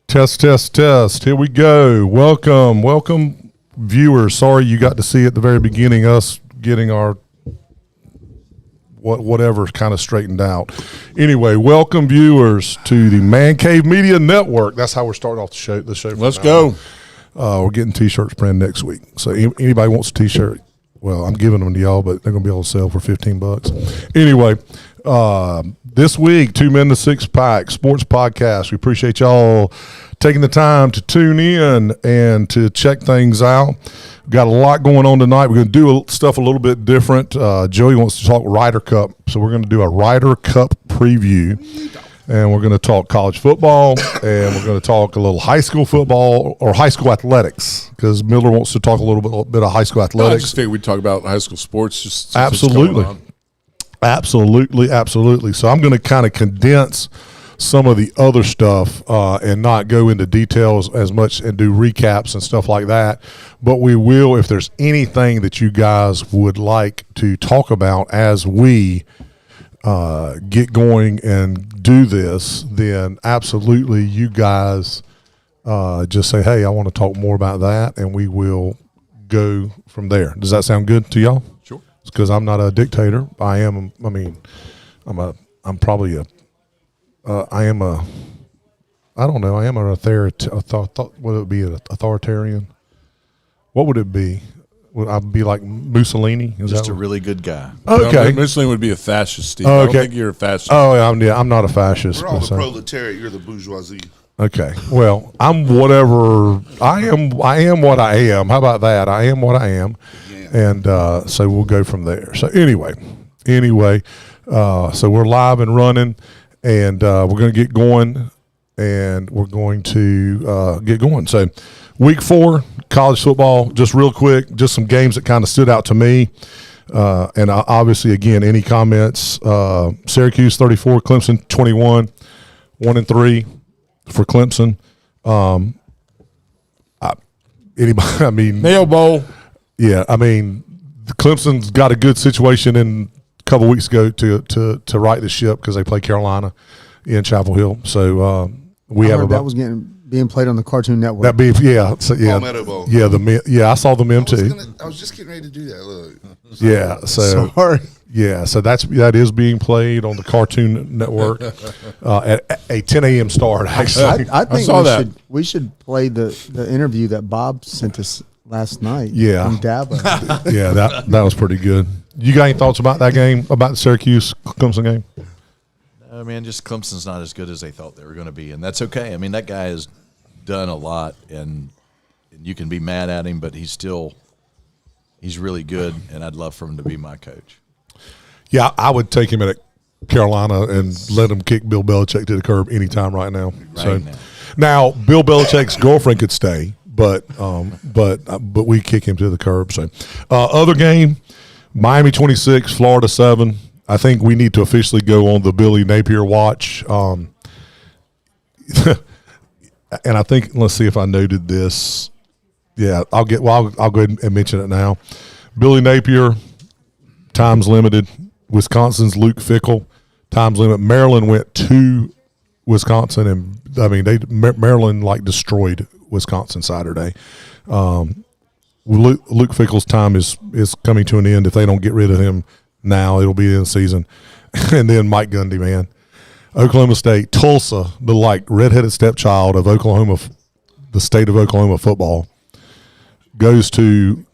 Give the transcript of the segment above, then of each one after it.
Test. Here we go. Welcome, viewers. Sorry you got to see at the very beginning us getting our whatever kind of straightened out. Anyway, welcome, viewers, to the Man Cave Media Network. That's how we're starting off the show. Let's go. We're getting T-shirts printed next week. So anybody wants a T-shirt, well, I'm giving them to y'all, but they're going to be able to sell for $15. Anyway, this week, 2 Men to 6 Pack Sports Podcast. We appreciate y'all taking the time to tune in and to check things out. We've got a lot going on tonight. We're going to do stuff a little bit different. Joey wants to talk Ryder Cup, so we're going to do a Ryder Cup preview. And we're going to talk college football, and we're going to talk a little high school football or high school athletics, because Miller wants to talk a little bit of high school athletics. I just figured we'd talk about high school sports. Just Absolutely. So I'm going to kind of condense some of the other stuff and not go into details as much and do recaps and stuff like that. But we will, if there's anything that you guys would like to talk about as we get going and do this, then absolutely you guys just say, hey, I want to talk more about that, and we will go from there. Does that sound good to y'all? Sure. It's because I'm not a dictator. I am a authoritarian. What would it be? Would I be like Mussolini? Just a really good guy. Okay. No, Mussolini would be a fascist, Steve. Oh, I okay. don't think you're a fascist. Oh, yeah, I'm not a fascist. We're all the so. proletariat. You're the bourgeoisie. Okay. Well, I'm whatever. I am what I am. How about that? I am what I am. Yeah. And so we'll go from there. So anyway, so we're live and running, and we're going to get going, and we're going to get going. So week 4, college football, just real quick, just some games that kind of stood out to me. And obviously, again, any comments, Syracuse 34, Clemson 21, 1-3 for Clemson. Anybody, I mean. Nail bowl. Yeah, I mean, Clemson's got a good situation in a couple weeks ago to right the ship because they play Carolina in Chapel Hill. So we have that was being played on the Cartoon Network. That be Palmetto Bowl. I saw the meme too. I was just getting ready to do that. Look. Yeah, so sorry. Yeah, so that is being played on the Cartoon Network at a 10 a.m. start. Actually, I think saw that. We should play the interview that Bob sent us last night. Yeah, from Dabo. Yeah, that was pretty good. You got any thoughts about that game, about the Syracuse Clemson game? I mean, just Clemson's not as good as they thought they were going to be, and that's okay. I mean, that guy has done a lot, and you can be mad at him, but he's really good, and I'd love for him to be my coach. Yeah, I would take him at Carolina and let him kick Bill Belichick to the curb anytime right now. Now Bill Belichick's girlfriend could stay, but we kick him to the curb. So other game, Miami 26, Florida 7. I think we need to officially go on the Billy Napier watch. And I think, let's see if I noted this. Yeah, I'll go ahead and mention it now. Billy Napier, time's limited. Wisconsin's Luke Fickell, time's limit. Maryland went to Wisconsin, and I mean Maryland like destroyed Wisconsin Saturday. Luke Fickell's time is coming to an end. If they don't get rid of him now, it'll be in the season. And then Mike Gundy, man, Oklahoma State, Tulsa, the like redheaded stepchild of Oklahoma, the state of Oklahoma football, goes to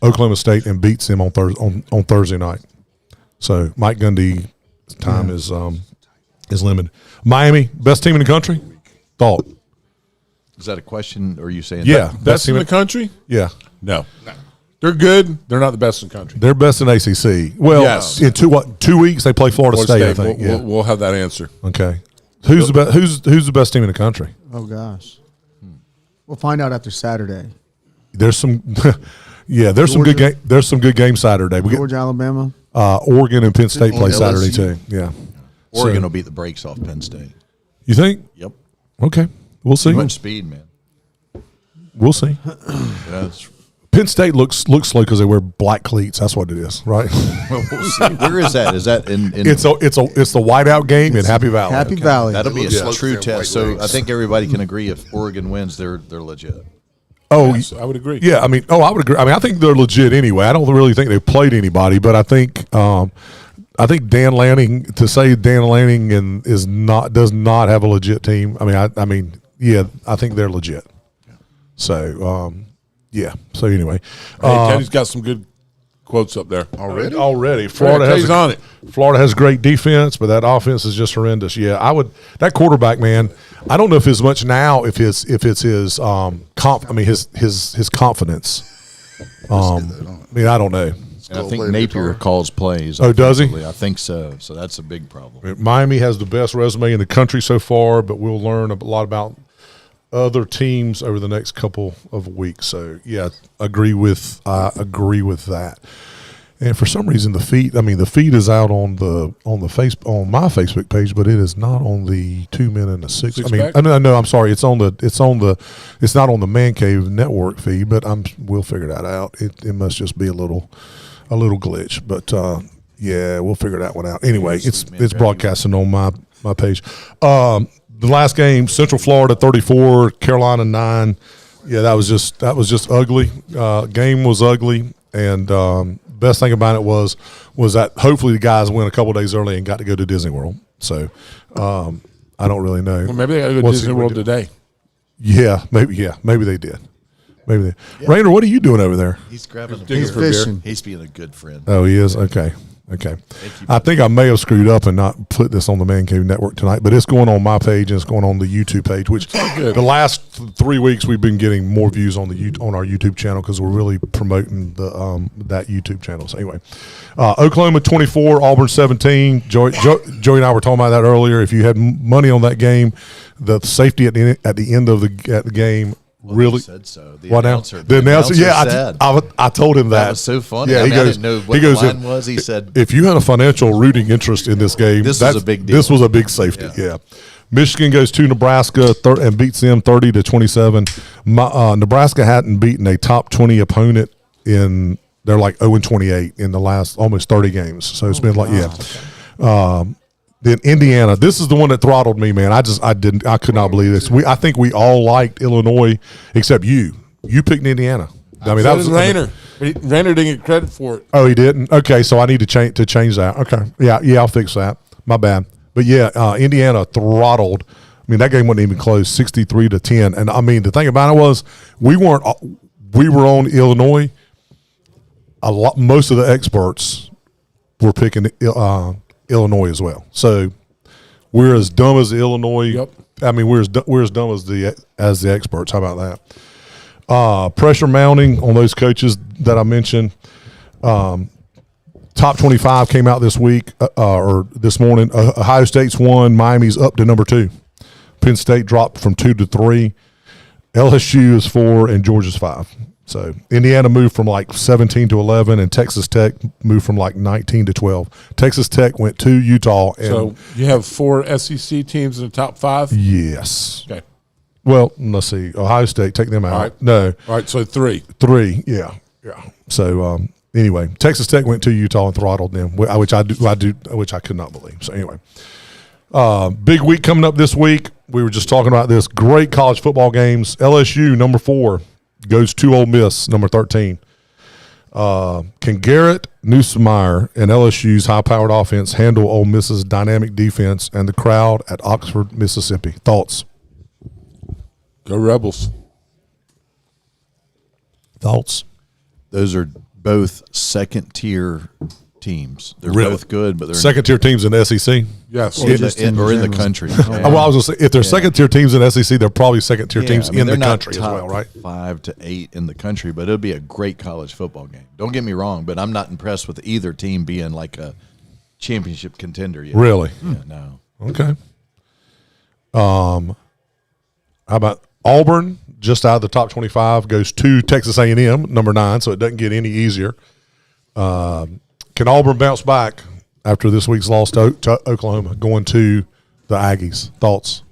Oklahoma State and beats them on Thursday night. So Mike Gundy's time is limited. Miami, best team in the country? Thought. Is that a question, or are you saying best in the country? Yeah. No. They're good. They're not the best in the country. They're best in ACC. Well, yes. In 2 weeks they play Florida State, I think. We'll have that answer. Okay. Who's the best team in the country? Oh gosh, we'll find out after Saturday. There's some. Yeah, there's some good games Saturday. Georgia, Alabama, Oregon, and Penn State play Saturday too. Yeah, Oregon will beat the brakes off Penn State. You think? Yep. Okay, we'll see. Too much speed, man. We'll see. Yeah, Penn State looks slow because they wear black cleats. That's what it is, right? Well, we'll see. Where is that? Is that in It's the whiteout game in Happy Valley. Happy Valley. that'll be a Yeah. true White test. So legs. I think everybody can agree if Oregon wins, they're legit. Oh, Yes, I would agree. yeah. I mean, I would agree. I mean, I think they're legit anyway. I don't really think they've played anybody, but I think Dan Lanning, to say Dan Lanning does not have a legit team. I mean, yeah, I think they're legit. So, yeah. So anyway, Hey, Teddy's got some good quotes up there. already Florida Teddy's on it. Florida has great defense, but that offense is just horrendous. Yeah, that quarterback, man. I don't know if as much now if it's his his confidence. I mean, I don't know. And I think playing Napier guitar. calls plays. Oh, does he? offensively. I think so. So that's a big problem. Miami has the best resume in the country so far, but we'll learn a lot about other teams over the next couple of weeks. So yeah, I agree with that. And for some reason, the feed is out on my Facebook page, but it is not on the 2 Men and a Six. Six I mean, pack? no, I'm sorry. It's not on the Man Cave Network feed, but we'll figure that out. It must just be a little glitch, but yeah, we'll figure that one out. Anyway, it's broadcasting on my page. The last game, Central Florida 34, Carolina 9. Yeah, that was just ugly. Game was ugly, and best thing about it was that hopefully the guys went a couple days early and got to go to Disney World. So I don't really know. Well, maybe they got to go to What's Disney it- World today. Yeah, maybe they did. Rainer, what are you doing over there? He's grabbing a digging beer. for beer. Fishing. He's being a good friend. Oh, he is? Okay. I think I may have screwed up and not put this on the Man Cave Network tonight, but it's going on my page and it's going on the YouTube page, which good. the last 3 weeks we've been getting more views on on our YouTube channel because we're really promoting that YouTube channel. So anyway, Oklahoma 24, Auburn 17. Joey and I were talking about that earlier. If you had money on that game, the safety at the end of the game. Well, Really? he said so. The What now? announcer, The announcer. Yeah, said. I told him that. That was so funny. Yeah, I he mean, I goes. didn't know what he goes. the line was. He said, if you had a financial rooting interest in this game, This was a big deal. This was a big safety. Yeah. Yeah. Michigan goes to Nebraska and beats them 30-27. Nebraska hadn't beaten a top 20 opponent in. They're like 0-28 in the last almost 30 games. So it's been like Then Indiana, this is the one that throttled me, man. I could not believe this. I think we all liked Illinois except you. You picked Indiana. I mean, that was Rainer. Rainer didn't get credit for it. Oh, he didn't. Okay, so I need to change that. Okay, yeah, I'll fix that. My bad. But yeah, Indiana throttled. I mean, that game wasn't even close, 63-10. And I mean, the thing about it was we were on Illinois. Most of the experts were picking Illinois as well. So we're as dumb as Illinois. Yep. I mean, we're as dumb as the experts. How about that? Pressure mounting on those coaches that I mentioned. Top 25 came out this week or this morning. Ohio State's 1. Miami's up to number 2. Penn State dropped from 2 to 3. LSU is 4 and Georgia's 5. So Indiana moved from like 17 to 11, and Texas Tech moved from like 19 to 12. Texas Tech went to Utah. And So you have 4 SEC teams in the top 5? yes. Okay. Well, let's see. Ohio State, take them out. All right. No, All right, so 3. 3. Yeah. So anyway, Texas Tech went to Utah and throttled them, which I could not believe. So anyway, big week coming up this week. We were just talking about this. Great college football games. LSU number 4 goes to Ole Miss number 13. Can Garrett Nussmeier and LSU's high-powered offense handle Ole Miss's dynamic defense and the crowd at Oxford, Mississippi? Thoughts? Go Rebels. Thoughts? those are both second-tier teams. They're Really? both good, but they're Second-tier teams in the SEC? Yes. or in the country. Well, I was going to say, if they're second-tier teams in the SEC, they're probably second-tier teams I mean, in the they're not country as top well, right? 5 to 8 in the country, but it'll be a great college football game. Don't get me wrong, but I'm not impressed with either team being like a championship contender yet. Really? Yeah, no. Okay. How about Auburn, just out of the top 25, goes to Texas A&M, number 9, so it doesn't get any easier. Can Auburn bounce back after this week's loss to Oklahoma, going to the Aggies? Thoughts?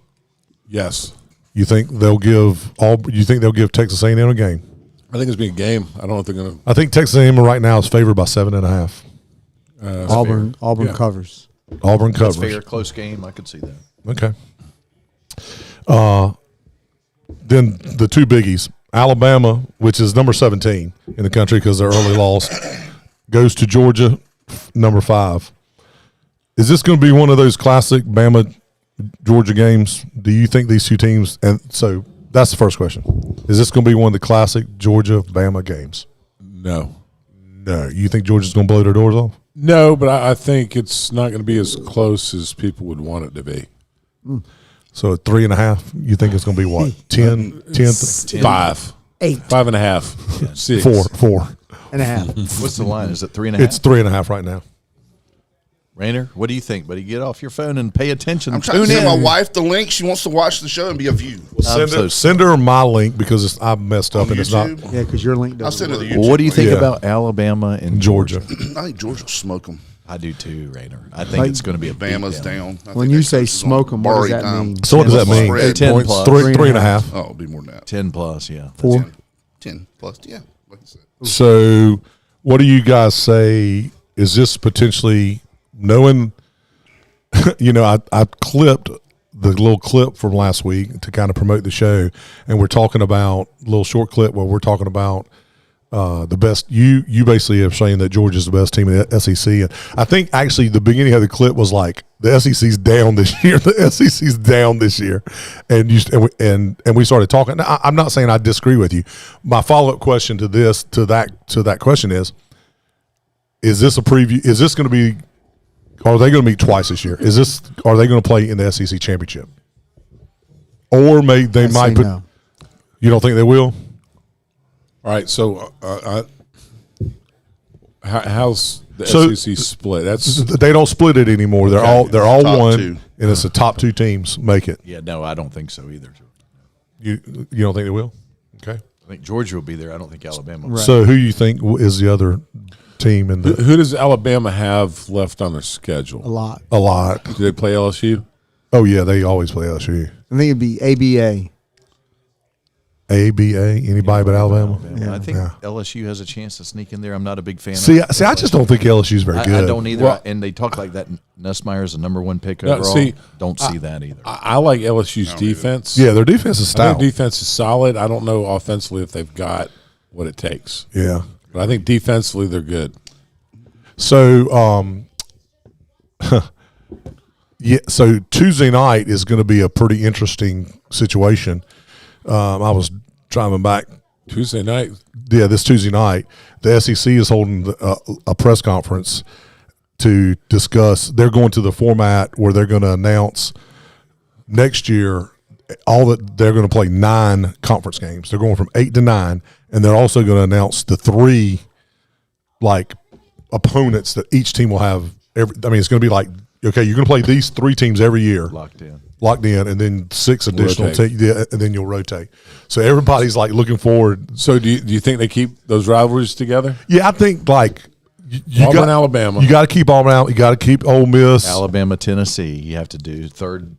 Yes. You think they'll give Texas A&M a game? I think it's being a game. I don't know if they're going to. I think Texas A&M right now is favored by 7.5. Auburn Yeah. covers. Auburn That's covers. fair, close game. I could see that. Okay. Then the two biggies. Alabama, which is number 17 in the country because their early loss, goes to Georgia, number 5. Is this going to be one of those classic Bama-Georgia games? Do you think these two teams – and so that's the first question. Is this going to be one of the classic Georgia-Bama games? No. No. You think Georgia's going to blow their doors off? No, but I think it's not going to be as close as people would want it to be. So at 3.5, you think it's going to be what? 10? 5. 8. 5.5. 6. 4. And a half. What's the line? Is it 3.5? It's 3.5 right now. Rainer, what do you think, buddy? Get off your phone and pay attention. I'm trying to send my wife the link. She wants to watch the show and be a view. Send her my link because I messed up On and it's not YouTube? Yeah, because your link I'll doesn't send her the work. YouTube. Well, what do you think Yeah. about Alabama and Georgia. I think Georgia will smoke them. I do too, Rainer. I think it's going to be a Bama's beatdown. down. I When think you that say coach is on smoke 'em, what does borrowed that time. mean? So what does that mean? Spread. 10 Points. plus. 3.5. Oh, it'll be more than that. 10 plus, yeah. 4. 10 plus. Yeah, like I said. So what do you guys say? Is this potentially knowing? I clipped the little clip from last week to kind of promote the show, and we're talking about a little short clip where we're talking about the best. You basically have saying that Georgia's the best team in the SEC, and I think actually the beginning of the clip was like the SEC's down this year. The SEC's down this year, and we started talking. Now, I'm not saying I disagree with you. My follow up question to that question is this a preview? Is this going to be? Are they going to meet twice this year? Are they going to play in the SEC championship? Or they might put? No. You don't think they will? All right, so how's the So- SEC split? That's They don't split it anymore. They're all Top one, two. and it's the top 2 teams make it. Yeah, no, I don't think so either. You don't think they will? Okay. I think Georgia will be there. I don't think Alabama will. Right. So who you think is the other team in the who does Alabama have left on their schedule? A lot. a lot? Do they play LSU? Oh yeah, they always play LSU. I think it'd be ABA. ABA, anybody but Alabama. I think Yeah. LSU has a chance to sneak in there. I'm not a big fan See, of I just don't think LSU's very good. I don't either. Well- And they talk like that. Nussmeier's a number 1 pick No, overall. see, don't see that either. I like LSU's defense. Yeah, their defense is I think stout. defense is solid. I don't know offensively if they've got what it takes, Yeah. but I think defensively they're good. So, yeah. So Tuesday night is going to be a pretty interesting situation. I was driving back. Tuesday night, Yeah, this Tuesday night, the SEC is holding a press conference to discuss. They're going to the format where they're going to announce next year they're going to play 9 conference games. They're going from 8 to 9, and they're also going to announce the 3 opponents that each team will have. It's going to be like, okay, you're going to play these 3 teams every year. Locked in, and then 6 additional Rotate. and then you'll rotate. So everybody's looking forward. so do you think they keep those rivalries together? Yeah, I think you Auburn, got Alabama. You got to keep Auburn out. You got to keep Ole Miss. Alabama, Tennessee. You have to do third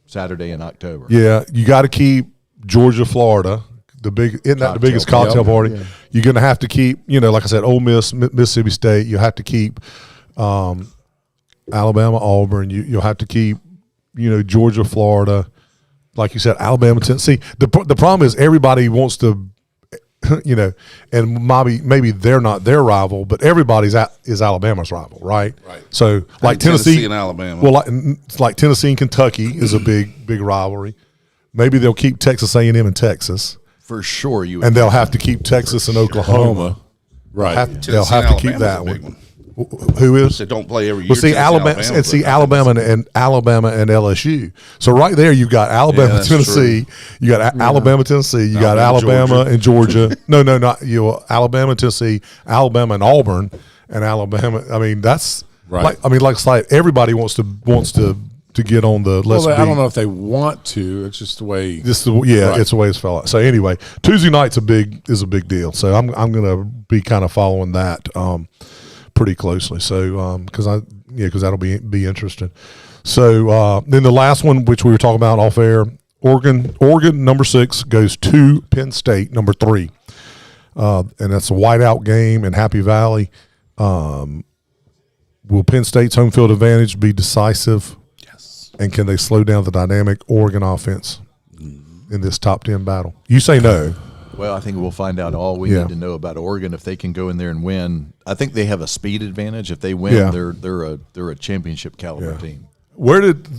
Saturday in October. Yeah, you got to keep Georgia, Florida. Isn't that the biggest cocktail party? Yeah. You're going to have to keep, like I said, Ole Miss, Mississippi State. You have to keep Alabama, Auburn. You'll have to keep, Georgia, Florida. Like you said, Alabama, Tennessee. The problem is everybody wants to, and maybe they're not their rival, but everybody's is Alabama's rival, right? Right. So like Tennessee and Alabama. Well, like Tennessee and Kentucky is a big rivalry. Maybe they'll keep Texas A&M in Texas, For sure. You would and they'll have to keep Texas and Oklahoma. Right. They'll Tennessee have and to keep that Alabama's a big one. Who is? They don't play every year. Well, see Tennessee, Alabama and LSU. So right there, you've got Alabama, that's Tennessee. You got Alabama, Tennessee. You got Alabama and Georgia. No, not you. Alabama, Tennessee, Alabama and Auburn, and Alabama. I mean, that's Right. like everybody wants to get on the. Well, I don't know if they want to. It's just the way. Right. It's the way it's fell out. So anyway, Tuesday night's is a big deal. So I'm going to be kind of following that pretty closely. So because that'll be interesting. So then the last one, which we were talking about off air, Oregon number 6 goes to Penn State number 3, and that's a whiteout game in Happy Valley. Will Penn State's home field advantage be decisive? Yes. And can they slow down the dynamic Oregon offense in this top 10 battle? You say no. Well, I think we'll find out all we need to know about Oregon if they can go in there and win. I think they have a speed advantage. If they win, they're a championship caliber team.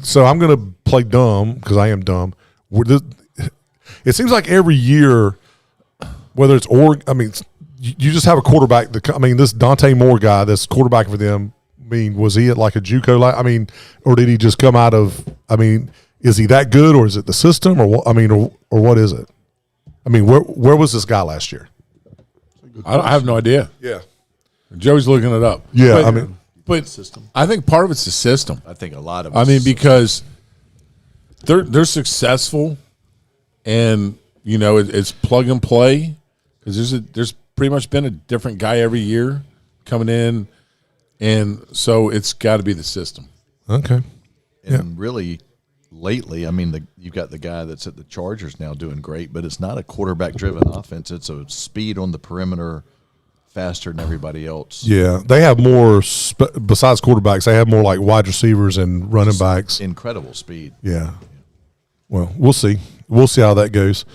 So I'm going to play dumb because I am dumb. It seems like every year, whether it's Oregon, I mean, you just have a quarterback. This Dante Moore guy, that's quarterback for them. I mean, was he at like a JUCO? I mean, or did he just come out of? I mean, is he that good, or is it the system, or what? I mean, or what is it? I mean, where was this guy last year? I have no idea. Yeah, Joey's looking it up. Yeah, but I think part of it's the system. I think a lot of. Because they're successful, and it's plug and play. Because there's pretty much been a different guy every year coming in, and so it's got to be the system. Okay. And really, lately, I mean, you've got the guy that's at the Chargers now doing great, but it's not a quarterback-driven offense. It's a speed on the perimeter, faster than everybody else. Yeah, they have more besides quarterbacks. They have more like wide receivers and running backs. Incredible speed. Yeah. Well, we'll see. We'll see how that goes.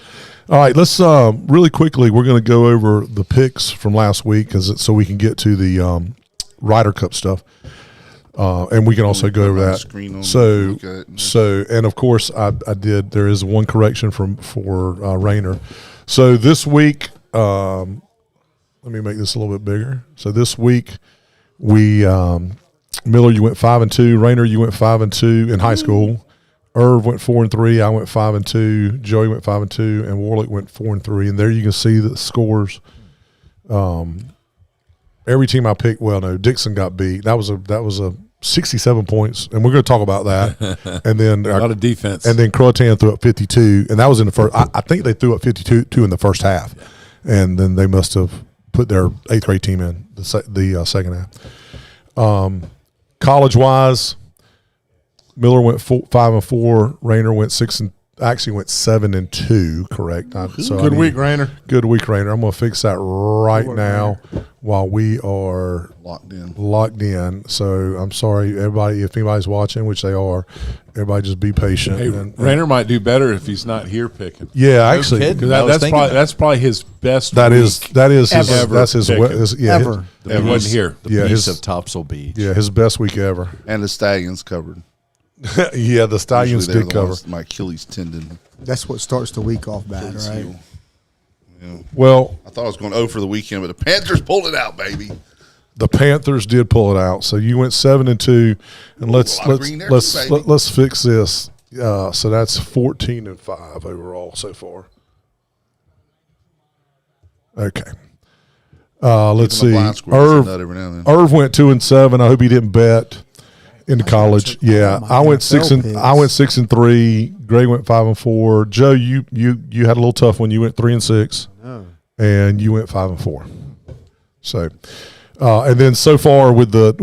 All right, let's really quickly. We're going to go over the picks from last week, so we can get to the Ryder Cup stuff, and we can also go over that. So, and of course, I did. There is one correction for Rayner. So this week, let me make this a little bit bigger. So this week, we Miller, you went 5-2. Rayner, you went 5-2 in high school. Irv went 4-3. I went 5-2. Joey went 5-2, and Warlick went 4-3. And there you can see the scores. Every team I picked, well, no, Dixon got beat. That was a 67 points, and we're going to talk about that. And then a lot of defense. And then Croatan threw up 52, and that was in the first. I think they threw up 52 in the first half, and then they must have put their 8th grade team in the second half. College wise, Miller went 5-4. Rayner went 7-2. Correct. Good week, Rayner. Good week, Rayner. I'm going to fix that right now while we are locked in. So I'm sorry, everybody. If anybody's watching, which they are, everybody just be patient. Hey, Rayner might do better if he's not here picking. Yeah, actually, that's probably his best. That is his ever. He wasn't here. The piece of Topsail Beach. Yeah, his best week ever. And the Stallions covered. Yeah, the Stallions did cover. My Achilles tendon. That's what starts the week off bad, right? Yeah. Well, I thought I was going 0 for the weekend, but the Panthers pulled it out, baby. The Panthers did pull it out. So you went 7-2, and let's fix this. So that's 14-5 overall so far. Okay. Let's see. Irv went 2-7. I hope he didn't bet into college. Yeah, I went 6-3. Gray went 5-4. Joe, you had a little tough one. You went 3-6, and you went 5-4. So, and then so far with the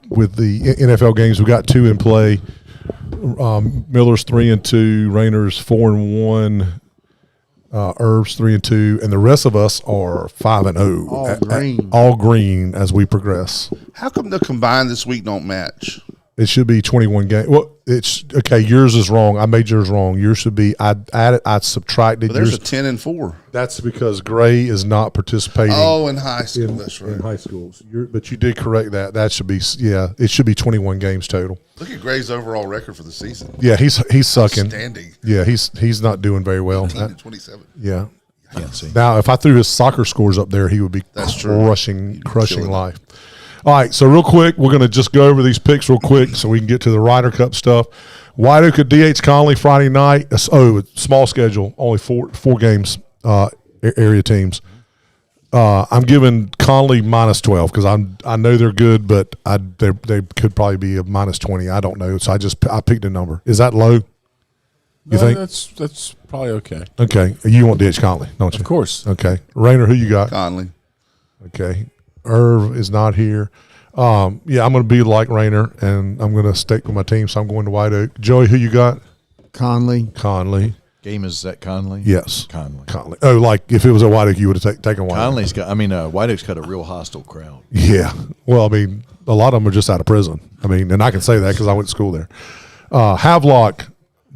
NFL games, we got 2 in play. Miller's 3-2. Rayner's 4-1. Irv's 3-2, and the rest of us are 5-0. All green as we progress. How come the combined this week don't match? It should be 21 games. Well, it's okay. Yours is wrong. I made yours wrong. Yours should be. I subtracted. But there's yours. A 10-4. That's because Gray is not participating. Oh, in high school. That's right. In high schools. But you did correct that. That should be. Yeah, it should be 21 games total. Look at Gray's overall record for the season. Yeah, he's sucking. Outstanding. Yeah, he's not doing very well. 18-27. Yeah. Can't see. Now, if I threw his soccer scores up there, he would be crushing life. All right, so real quick, we're going to just go over these picks real quick so we can get to the Ryder Cup stuff. White Oak at D.H. Conley Friday night. Small schedule, only four games, area teams. I'm giving Conley -12 because I know they're good, but they could probably be a -20. I don't know, so I picked a number. Is that low? You think that's probably okay? Okay, you want D.H. Conley, don't you? Of course. Okay, Rayner, who you got? Conley. Okay. Irv is not here. Yeah, I'm going to be like Rayner, and I'm going to stick with my team, so I'm going to White Oak. Joey, who you got? Conley. Game is that Conley? Yes. Conley. Oh, like if it was a White Oak, you would have taken White Oak. Conley's got. I mean, White Oak's got a real hostile crowd. Yeah. Well, I mean, a lot of them are just out of prison. I mean, and I can say that because I went to school there. Havelock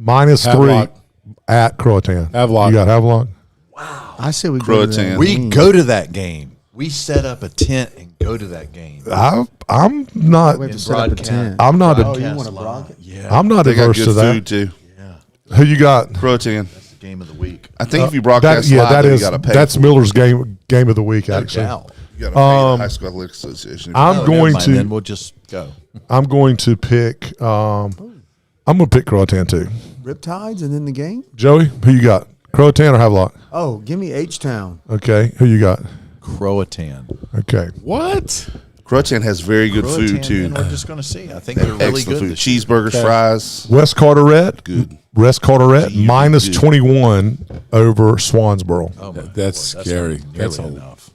-3 at Croatan. Havelock. You got Havelock? I say we go to that Croatan. We game. go to that game. We set up a tent and go to that game. I'm not. We have to set up a Broadcast. tent. I'm not. Oh, A, you want to broadcast? Yeah, I'm not They got averse to good that. food too. Who you got? Croatan. that's the game of the week. I think if you broadcast Yeah, live, that then is. you got to pay. That's for it. Miller's game of the week. Actually, doubt. You got to pay the High School Athletic Association. I'm Oh, never going mind, to. Then we'll just go. I'm going to pick. I'm going to pick Croatan too. Riptides and then the game? Joey, who you got? Croatan or Havelock? Oh, give me H-Town. Okay, who you got? Croatan. Okay, What? Croatan has very good food too. And we're just going to see. I think they're really Excellent good. food. this year. Cheeseburgers, fries. West Carteret. Good. West Carteret Gee, minus good. 21 over Swansboro. Oh, my That's Lord, scary. not That's nearly a- enough.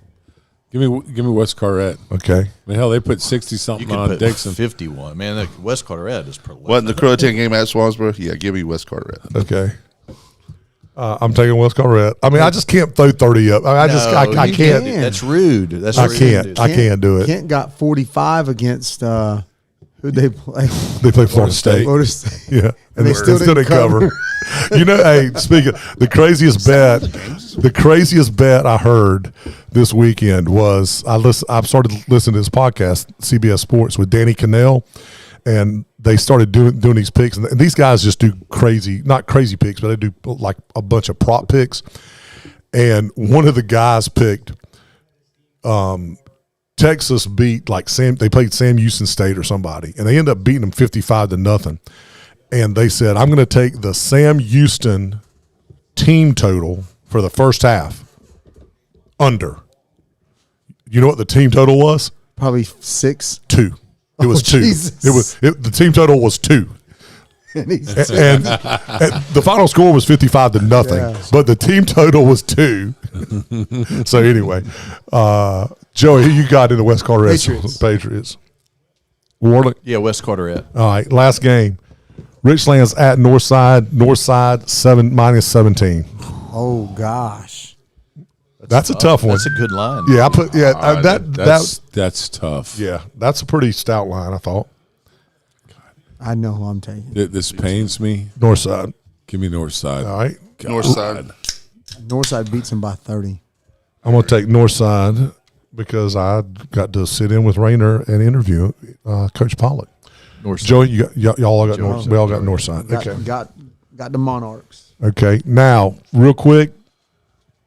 Give me West Carteret. Okay, I mean, hell, they put 60 You something could on put Dixon. 51. Man, the West Carteret is prolific. Wasn't the Croatan game at Swansboro? Yeah, give me West Carteret. okay. I'm taking West Carteret. I mean, I just can't throw 30 up. I No, you can't. can. That's rude. That's I rude. can't. I can't do it. Kent got 45 against who'd they play? They play Florida State. Florida State. Yeah, and they still didn't didn't cover. You know, hey, speaking the craziest bet I heard this weekend was I've started listening to this podcast, CBS Sports, with Danny Cannell, and they started doing these picks, and these guys just do not crazy picks, but they do like a bunch of prop picks. And one of the guys picked Texas beat they played Sam Houston State or somebody, and they ended up beating them 55-0. And they said, I'm going to take the Sam Houston team total for the first half under. You know what the team total was? Probably 6. 2. It was 2. Jesus. The team total was 2. And he's And the final score was 55-0, Yeah. but the team total was 2. So anyway, Joey, who you got in the West Carteret? Patriots. Warlick. Yeah, West Carteret. All right, last game. Richlands at Northside. Northside -17. oh gosh. That's a tough one. That's a good line. Yeah, I put That's tough. yeah, that's a pretty stout line. I thought I know who I'm taking. This pains me. Northside. Give me North Side. All right, North side. Northside beats him by 30. I'm gonna take Northside because I got to sit in with Rayner and interview Coach Pollock. North side. Joey, y'all all got North. We all got Northside. Got, Okay. got the Monarchs. Okay. Now, real quick,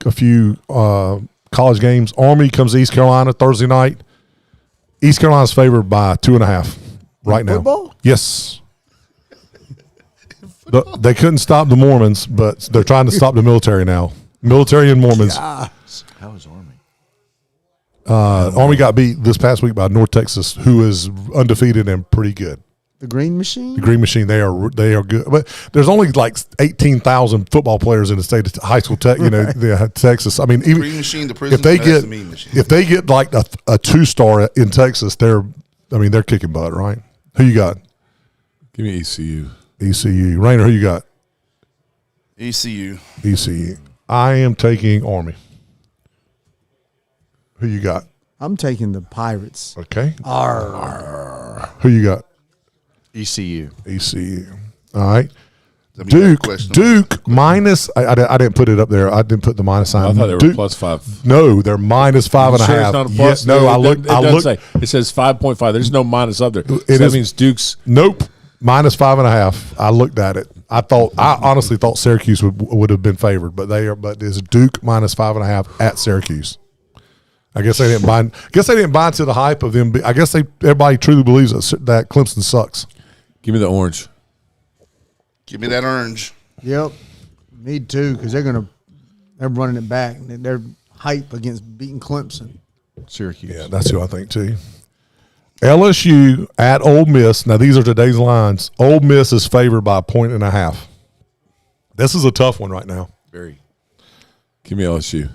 a few college games. Army comes to East Carolina Thursday night. East Carolina's favored by 2.5 right now. Football? Yes. They couldn't stop the Mormons, but they're trying to stop the military now. Military and Mormons. How is Army? Army got beat this past week by North Texas, who is undefeated and pretty good. The Green Machine? The Green Machine, they are good, but there's only like 18,000 football players in the state of high school, Texas. I mean, even Green Machine, the prison. if they that's get the mean machine. if they get like a 2-star in Texas, they're kicking butt, right? Who you got? Give me ECU. ECU. Rayner, who you got? ECU. ECU. I am taking Army. Who you got? I'm taking the Pirates. Okay. Who you got? ECU. ECU. All right. Let me get a Duke. question. Duke minus. I didn't put it up there. I didn't put the minus sign. I thought they were Duke, +5. No, they're minus 5.5. Sure, it's not a plus. No, I It looked. doesn't say. It says 5.5. There's no minus up there. So It that is- means Duke's. Nope. Minus 5.5. I looked at it. I honestly thought Syracuse would have been favored, but it's Duke minus 5.5 at Syracuse. I guess they didn't buy. Into the hype of them. I guess everybody truly believes that Clemson sucks. Give me the orange. Give me that orange. Yep. Me too, because they're running it back. They're hype against beating Clemson. Syracuse. Yeah, that's who I think too. LSU at Ole Miss. Now these are today's lines. Ole Miss is favored by 1.5. This is a tough one right now. Very. Give me LSU.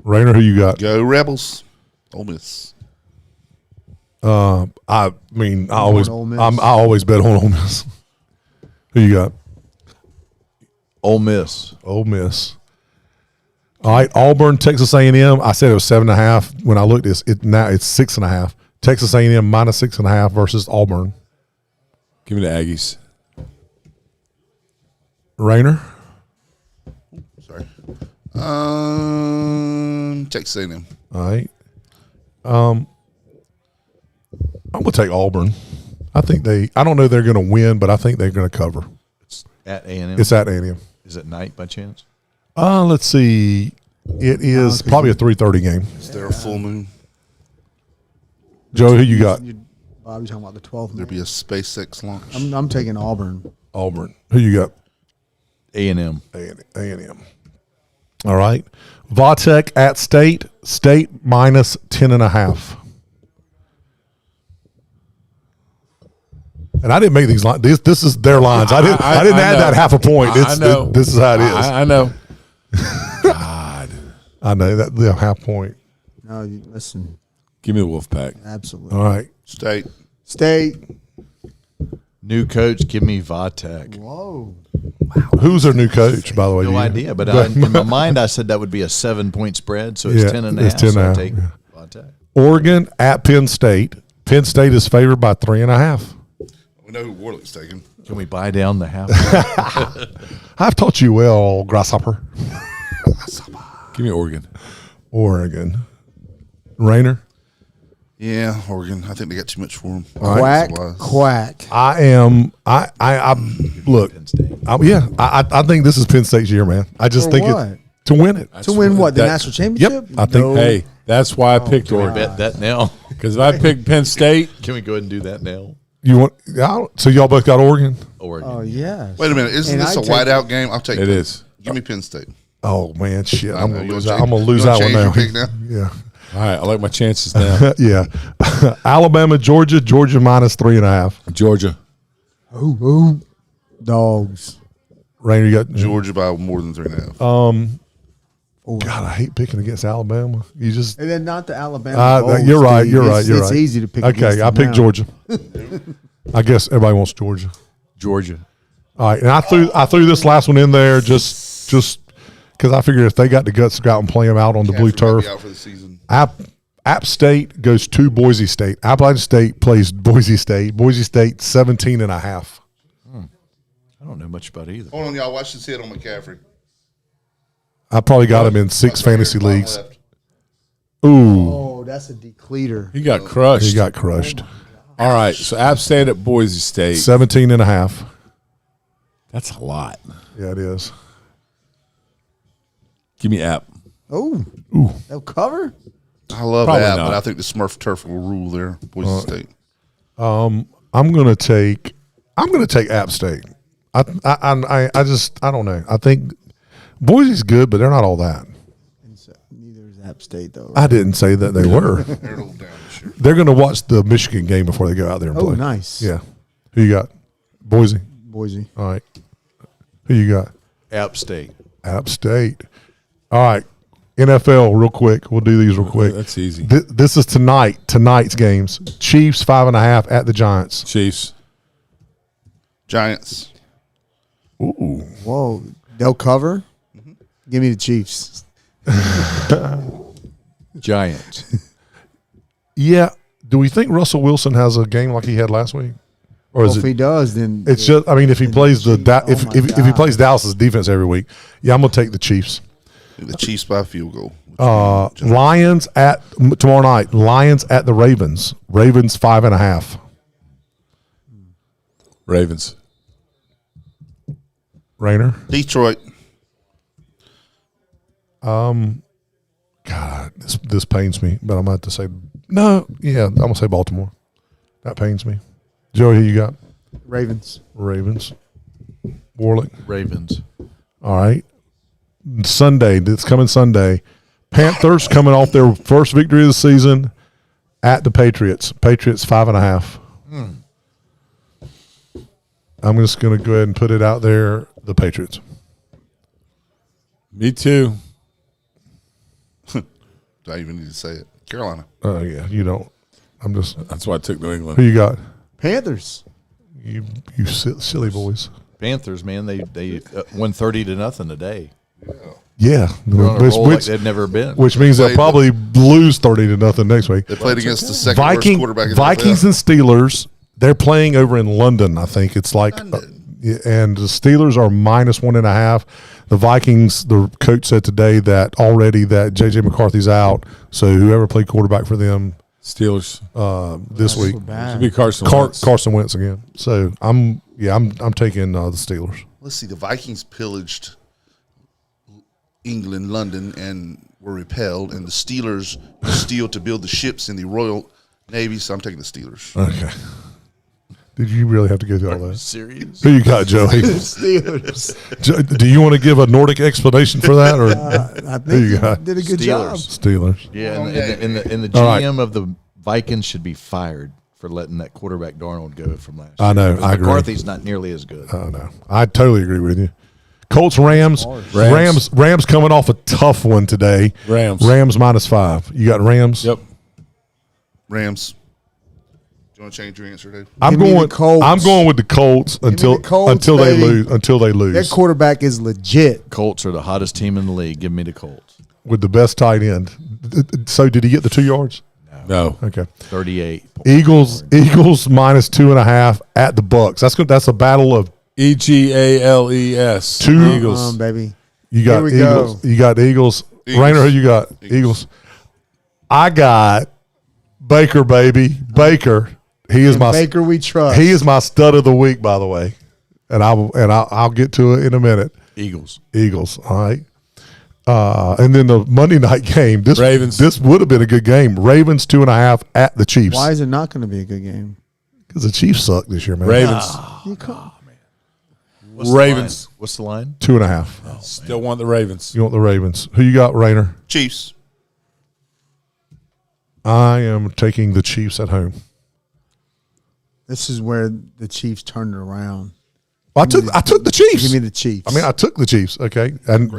Rayner, who you got? Go Rebels. Ole Miss. I always Ole Miss? I always bet on Ole Miss. Who you got? Ole Miss. Ole Miss. All right, Auburn, Texas A&M. I said it was 7.5. When I looked at it, now it's 6.5. Texas A&M minus 6.5 versus Auburn. Give me the Aggies. Rayner. Sorry. Texas A&M. All right. I'm gonna take Auburn. I don't know they're gonna win, but I think they're gonna cover. It's at A&M. It's at A&M. Is it night by chance? Let's see. It is probably a 3:30 game. Is there a full moon? Joe, who you got? Bob, you talking about the 12th? There'd be a SpaceX launch. I'm taking Auburn. Auburn. Who you got? A&M. A&M. All right. Vautech at State. State minus 10.5. And I didn't make these lines. This is their lines. I didn't add know. that half a point. I know. This is how it is. I know. God. I know that the half point. No, listen. Give me the Wolfpack. Absolutely. All right. State. State. New coach, give me Vautech. Whoa. Who's their new coach, by the way? No idea, but in my mind, I said that would be a 7-point spread, so it's Yeah, 10.5. it's 10 so and a I half, take yeah. Vautech. Oregon at Penn State. Penn State is favored by 3.5. We know who Warlick's taking. Can we buy down the half? I've taught you well, grasshopper. Give me Oregon. Oregon. Rayner. Yeah, Oregon. I think they got too much for him. Quack. Quack. I look. Penn State. I think this is Penn State's year, man. I just For think what? it to win it. To win what? The That- national championship? Yep, I think- No. Hey, that's why I picked Can we Oregon. bet that now? Because if I picked Penn State, Can we go ahead and do that now? You want? So y'all both got Oregon? Oregon. Oh, yes. Wait a minute. Isn't And this I a take- whiteout game? I'll take it is. Give me Penn State. Oh man, shit! I'm know. gonna You lose. wanna I'm gonna change- lose you that wanna one now. change your pick Yeah, All right, I like my chances now. yeah. Alabama, Georgia. Georgia minus 3.5. Georgia. Ooh. Dogs. Rainer, you got Georgia by more than 3.5. God, I hate picking against Alabama. You just And then not the Alabama. Bowls, you're right. Steve. You're right. You're It's right. easy to pick. Okay, against I them picked now. Georgia. I guess everybody wants Georgia. Georgia. All right, and I threw this last one in there just because I figured if they got the guts to go out and play them out on the blue turf. Out for the season. App State goes to Boise State. Appalachian State plays Boise State. Boise State 17.5. I don't know much about either. Hold on, y'all. Watch this hit on McCaffrey. I probably got him in 6 fantasy Bottom leagues. left. Ooh, Oh, that's a decleater. He got crushed. he got crushed. All right, so App State at Boise State. 17.5. That's a lot. Yeah, it is. Give me App. Oh. They'll cover? I love Probably that, not. but I think the Smurf turf will rule there. Boise State. I'm gonna take App State. I don't know. I think Boise's good, but they're not all that. Neither is App State, though. I didn't say that they were. They're a little down this year. They're going to watch the Michigan game before they go out there and Oh, play. nice. Yeah. Who you got? Boise. Boise. All right. Who you got? App State. App State. All right. NFL, real quick. We'll do these real quick. That's easy. This is tonight's games. Chiefs 5.5 at the Giants. Chiefs. Giants. Ooh. Whoa. They'll cover? Give me the Chiefs. Giants. Yeah. Do we think Russell Wilson has a game like he had last week? Or is Well, if it? he does, then It's just. I mean, if he plays the Chiefs. Oh, my if he God. plays Dallas's defense every week, yeah, I'm gonna take the Chiefs. The Chiefs by field goal. Lions at tomorrow night. Lions at the Ravens. Ravens 5.5. Ravens. Rayner. Detroit. God, this pains me, but I'm about to say no. Yeah, I'm gonna say Baltimore. That pains me. Joey, who you got? Ravens. Ravens. Warlick. Ravens. All right. Sunday. This coming Sunday. Panthers coming off their first victory of the season at the Patriots. Patriots 5.5. I'm just gonna go ahead and put it out there. The Patriots. Me too. Do I even need to say it? Carolina. Oh yeah, you don't. I'm just. That's why I took New Who England. you got? Panthers. You silly boys. Panthers, man, they won 30-0 today. Yeah, They're on a roll like they've never been. which means they'll probably lose 30-0 next week. They played against the second worst quarterback in the Vikings NFL. and Steelers. They're playing over in London, I think. It's like, and the Steelers are -1.5. The Vikings, the coach said today that already that J.J. McCarthy's out, so whoever played quarterback for them Steelers this week should be Carson Wentz. Carson Wentz again. So I'm taking the Steelers. Let's see. The Vikings pillaged England, London, and were repelled, and the Steelers steal to build the ships in the Royal Navy. So I'm taking the Steelers. Okay. Did you really have to go through all that? Serious? Who you got, Joey? Steelers. Do you want to give a Nordic explanation for that, or I who you think got? he did a good job. Steelers. Yeah, and the All right. GM of the Vikings should be fired for letting that quarterback Darnold go from last year. I know, Because I agree. McCarthy's not nearly as good. Oh no, I totally agree with you. Colts, Rams coming off a tough one today. Rams -5. You got Rams? Yep. Rams. Do you want to change your answer, Dave? I'm Give me the going. Colts. I'm going with the Colts until the Colts, until they baby. lose. Until they lose Their quarterback is legit. Colts are the hottest team in the league. Give me the Colts. with the best tight end. So did he get the 2 yards? No. Okay. 38. Eagles -2.5 at the Bucks. That's good. That's a battle of EGALES. two Eagles. Baby. You got Here we Eagles. go. You got Eagles. Rainer, who you got? Eagles. I got Baker, baby. Baker. He is And my Baker we trust. He is my stud of the week, by the way, and I'll get to it in a minute. Eagles. All right. And then the Monday night game. Ravens. This would have been a good game. Ravens 2.5 at the Chiefs. Why is it not going to be a good game? Because the Chiefs suck this year, man. Ravens. You can't. Ravens. What's the line? 2.5. Still want the Ravens. You want the Ravens? Who you got, Rainer? Chiefs. I am taking the Chiefs at home. This is where the Chiefs turned it around. I took the Chiefs. Give me the Chiefs. I mean, I took the Chiefs. Okay, and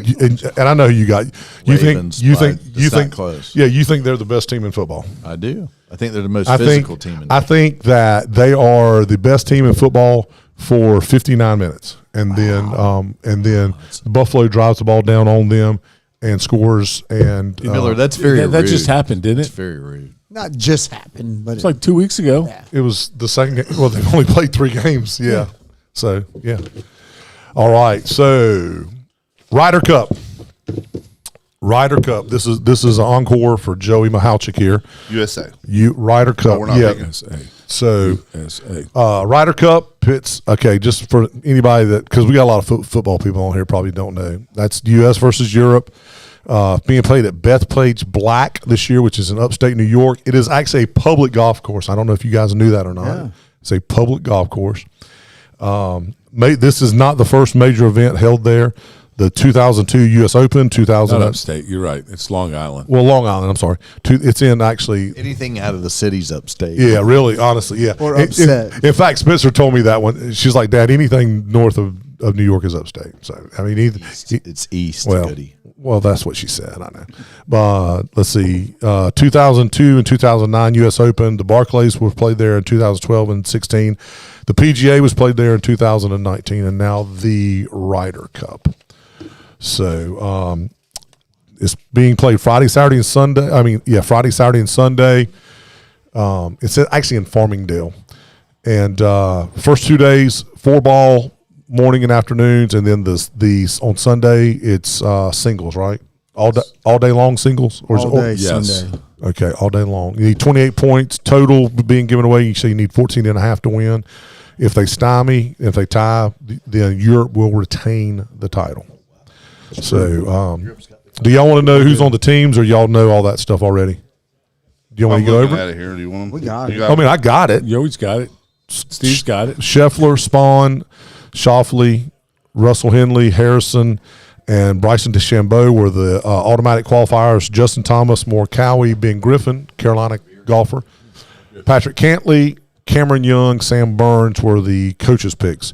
I know who you got. You Ravens, think but you it's not think close. Yeah, you think they're the best team in football. I do. I think they're the most I physical think team in the I think that they are the best team in football for 59 minutes, and then Buffalo drives the ball down on them and scores. And Miller, that's very rude. That just happened, didn't It's it? very rude. Not just happened, but It's like 2 weeks ago. it was the second game. Well, they've only played 3 games. Yeah. So yeah. All right. So Ryder Cup. This is an encore for Joey Mahalchik here. USA. Ryder Cup. we're not picking USA. So USA. Ryder Cup pits. Okay, just for anybody that, because we got a lot of football people on here probably don't know. That's U.S. versus Europe. Being played at Bethpage Black this year, which is in upstate New York. It is actually a public golf course. I don't know if you guys knew that or not. Yeah. It's a public golf course. This is not the first major event held there. The 2002 U.S. Open, 2000. Not upstate. You're right. It's Long Island. Well, Long Island. I'm sorry. It's in actually. Anything out of the city's upstate. Yeah, really, honestly, yeah. Or upset. In fact, Spencer told me that one. She's like, Dad, anything north of New York is upstate. So I mean, It's east, Goody. Well, that's what she said. I know. But let's see. 2002 and 2009 U.S. Open. The Barclays was played there in 2012 and 16. The PGA was played there in 2019, and now the Ryder Cup. So it's being played Friday, Saturday, and Sunday. Friday, Saturday, and Sunday. It's actually in Farmingdale. And first 2 days, 4-ball, morning and afternoons, and then the on Sunday it's singles, right? All day long singles, or all day yes. Sunday. Okay, all day long. You need 28 points total being given away. So you need 14.5 to win. If they stymie, if they tie, then Europe will retain the title. So, do y'all want to know who's on the teams, or y'all know all that stuff already? Do you want I'm me to go looking over at it? it here. Do you want them? We got it. I mean, I got it. You always got it. Steve's got it. Scheffler, Spawn, Shoffley, Russell Henley, Harrison, and Bryson DeChambeau were the automatic qualifiers. Justin Thomas, Morikawa, Ben Griffin, Carolina golfer. Patrick Cantley, Cameron Young, Sam Burns were the coaches' picks.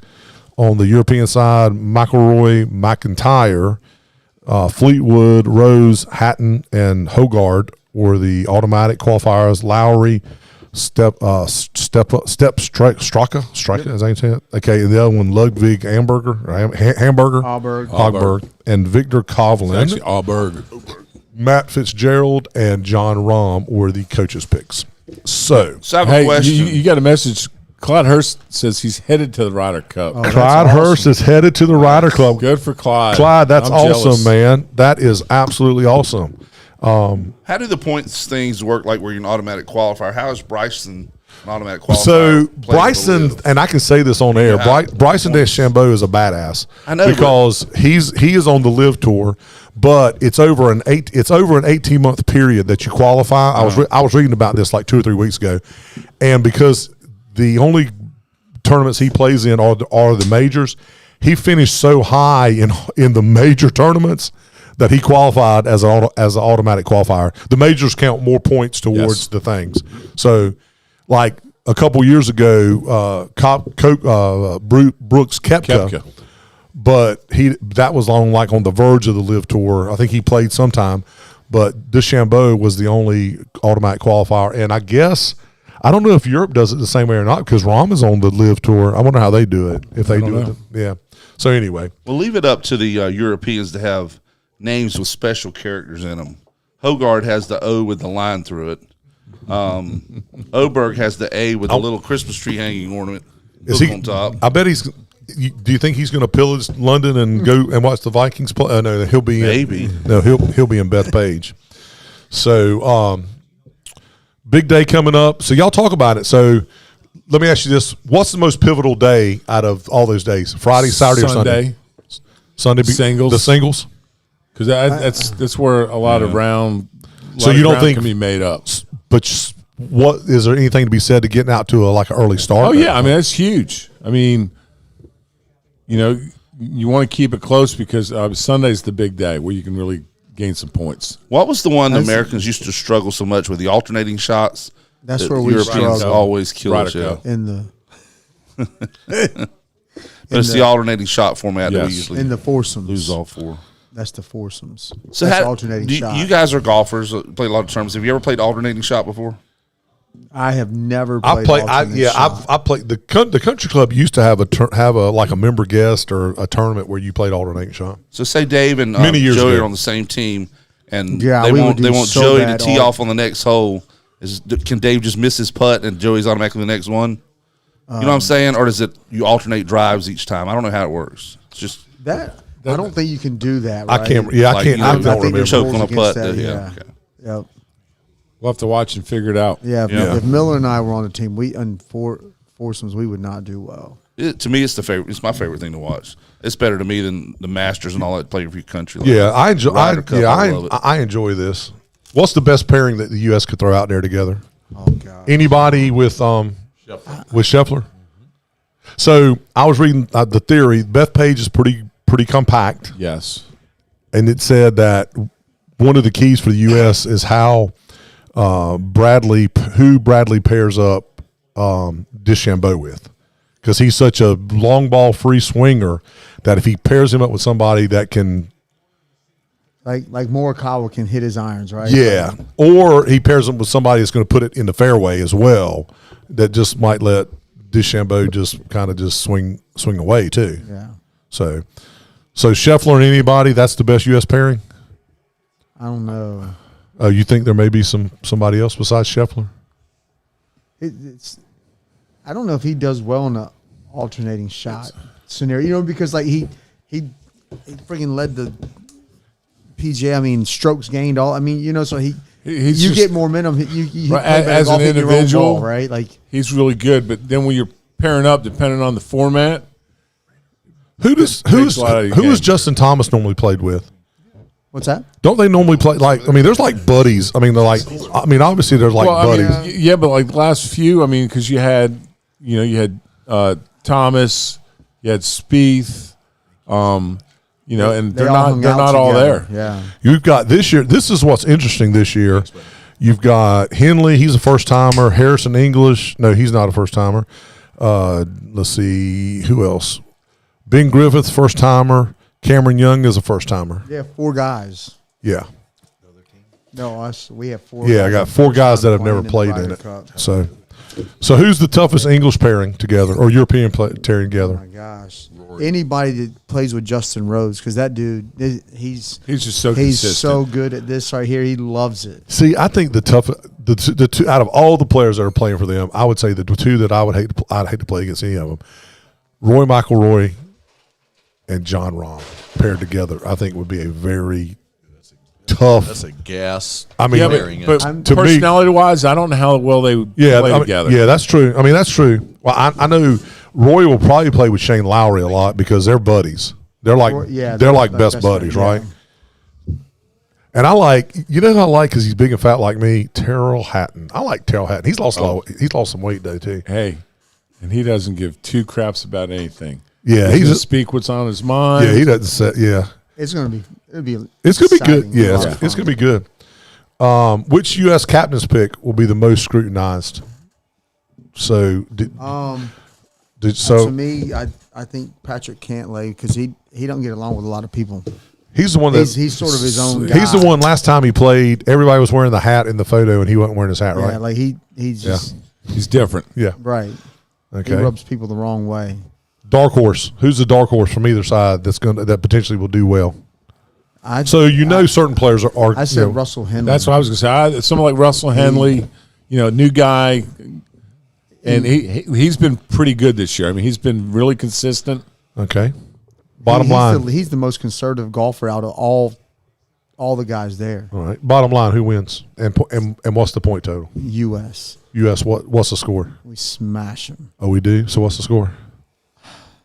On the European side, McIlroy, McIntyre, Fleetwood, Rose, Hatton, and Hogard were the automatic qualifiers. Lowry, Straka, is that how you say it? Okay, and the other one, Ludwig Hamburger, Hogberg, and Victor Kovlin. Actually, Auberg. Matt Fitzgerald and John Rahm were the coaches' picks. So I have a Hey, question. you got a message. Clyde Hurst says he's headed to the Ryder Cup. Oh, that's Clyde Hurst awesome. is headed to the Ryder Club. Good for Clyde. Clyde, that's I'm awesome, jealous. man. That is absolutely awesome. How do the points things work? Like where you're an automatic qualifier? How is Bryson an automatic qualifier? So playing Bryson, for Liv? and I can say this on air, Yeah. Bryson DeChambeau is a badass. I know, because he is on the Live Tour, but it's over an 18-month period that you qualify. I was reading about this like 2 or 3 weeks ago, and because the only tournaments he plays in are the majors, he finished so high in the major tournaments that he qualified as an automatic qualifier. The majors count more points towards the things. So, like a couple years ago, Brooks Koepka, but that was on the verge of the Live Tour. I think he played sometime, but DeChambeau was the only automatic qualifier. And I guess I don't know if Europe does it the same way or not, because Rahm is on the Live Tour. I wonder how they do it, if they do it. Yeah. So anyway, We'll leave it up to the Europeans to have names with special characters in them. Hogard has the O with the line through it. Oberg has the A with a little Christmas tree hanging ornament on top. I bet he's. Do you think he's going to pillage London and go and watch the Vikings play? No, he'll be Maybe. he'll be in Bethpage. So big day coming up. So y'all talk about it. So let me ask you this: what's the most pivotal day out of all those days? Friday, Saturday, or Sunday? Sunday. Singles. The singles. Because that's where a lot of round. So you don't think can be made up? But what is there anything to be said to getting out to an early start? Oh yeah, I mean that's huge. I mean, you want to keep it close because Sunday's the big day where you can really gain some points. What was the one the Americans used to struggle so much with, the alternating shots? That's that where we Europeans struggle. always kill us. Ryder Yeah. Cup. in the But it's the alternating shot format that we Yes. usually in the foursomes. lose all for. That's the foursomes. So that's how, alternating shot. you guys are golfers, play a lot of tournaments. Have you ever played alternating shot before? I have never I played. play. I played the country club used to have a member guest or a tournament where you played alternating shot. So say Dave and Many years Joey ago. are on the same team, and Yeah, they we want would do so Joey to bad tee all- off on the next hole. Can Dave just miss his putt and Joey's automatically the next one? You know what I'm saying? Or does it you alternate drives each time? I don't know how it works. It's just that. I don't think you can do that. I Right? can't. Yeah, I like, can't. you know, I I don't think remember. there's choke rules on a against putt. that, Yeah. yeah. Okay. Yep. We'll have to watch and figure it out. Yeah, Yeah. if Miller and I were on the team, we on foursomes, we would not do well. To me, it's the favorite. It's my favorite thing to watch. It's better to me than the Masters and all that play for your country. Like Yeah, I enjoy. Ryder Cup, I love it. I enjoy this. What's the best pairing that the U.S. could throw out there together? Oh God. Anybody with Scheffler? So I was reading the theory. Bethpage is pretty compact, Yes. and it said that one of the keys for the U.S. is how Bradley pairs up DeChambeau with, because he's such a long ball free swinger that if he pairs him up with somebody that can. Like Morikawa can hit his irons, right? Yeah, or he pairs them with somebody that's going to put it in the fairway as well. That just might let DeChambeau just kind of just swing away too. Yeah. So Scheffler and anybody, that's the best U.S. pairing. I don't know. Oh, you think there may be somebody else besides Scheffler? It's. I don't know if he does well in the alternating shot scenario. Because like he freaking led the PGA. I mean, strokes gained all. I mean, so He's you just- get momentum. You Right, play better as an golf, hit your own individual, ball, right? Like He's really good, but then when you're pairing up, depending on the format, Who takes a lot out of your who game. does Justin Thomas normally played with? what's that? Don't they normally play there's like buddies. They're like obviously there's like buddies. yeah, but like the last few, because you had Thomas, you had Spieth, and They they're all not hung they're out not all together. there. Yeah. You've got this year. This is what's interesting this year. You've got Henley. He's a first timer. Harrison English. No, he's not a first timer. Let's see who else. Ben Griffith, first timer. Cameron Young is a first timer. Yeah, 4 guys. Yeah, No, us. We have 4. yeah. I guys got that 4 first guys time that have never playing played in the it. Ryder Cup. So So who's the toughest English pairing together or European pairing together? Oh my gosh. Anybody that plays with Justin Rhodes, because that dude, he's just so he's consistent. so good at this right here. He loves it. See, I think the two out of all the players that are playing for them, I would say the two that I'd hate to play against any of them, Roy McIlroy and John Rahm paired together, I think would be a very tough. That's a gas. I mean, Yeah, pairing. but to me- personality-wise, I don't know how well they would yeah, play I mean, together. yeah, that's true. I mean, that's true. Well, I know Roy will probably play with Shane Lowry a lot because they're buddies. They're like they're like best buddies, right? And I like, you know who I like because he's big and fat like me? Terrell Hatton. I like Terrell Hatton. He's lost some weight though too. Hey, and he doesn't give two craps about anything. Yeah, He's he's just speak what's on his mind. yeah. He doesn't say yeah. It's gonna be It's gonna be good. exciting. Yeah, It's it's gonna be good. Which U.S. captain's pick will be the most scrutinized? So to me, I think Patrick Cantlay, because he don't get along with a lot of people. he's the one that He's sort of his own guy. He's the one. Last time he played, everybody was wearing the hat in the photo, and he wasn't wearing his hat, Yeah, right? like he's just He's different. Yeah. right. Okay. He rubs people the wrong way. Dark horse. Who's the dark horse from either side that potentially will do well? So certain players are. I said Russell Henley. That's what I was going to say. Someone like Russell Henley, new guy, and he's been pretty good this year. I mean, he's been really consistent. Okay. Bottom line. He's the most conservative golfer out of all the guys there. All right. Bottom line. Who wins? And what's the point total? U.S. U.S. What's the score? We smash them. Oh, we do. So what's the score?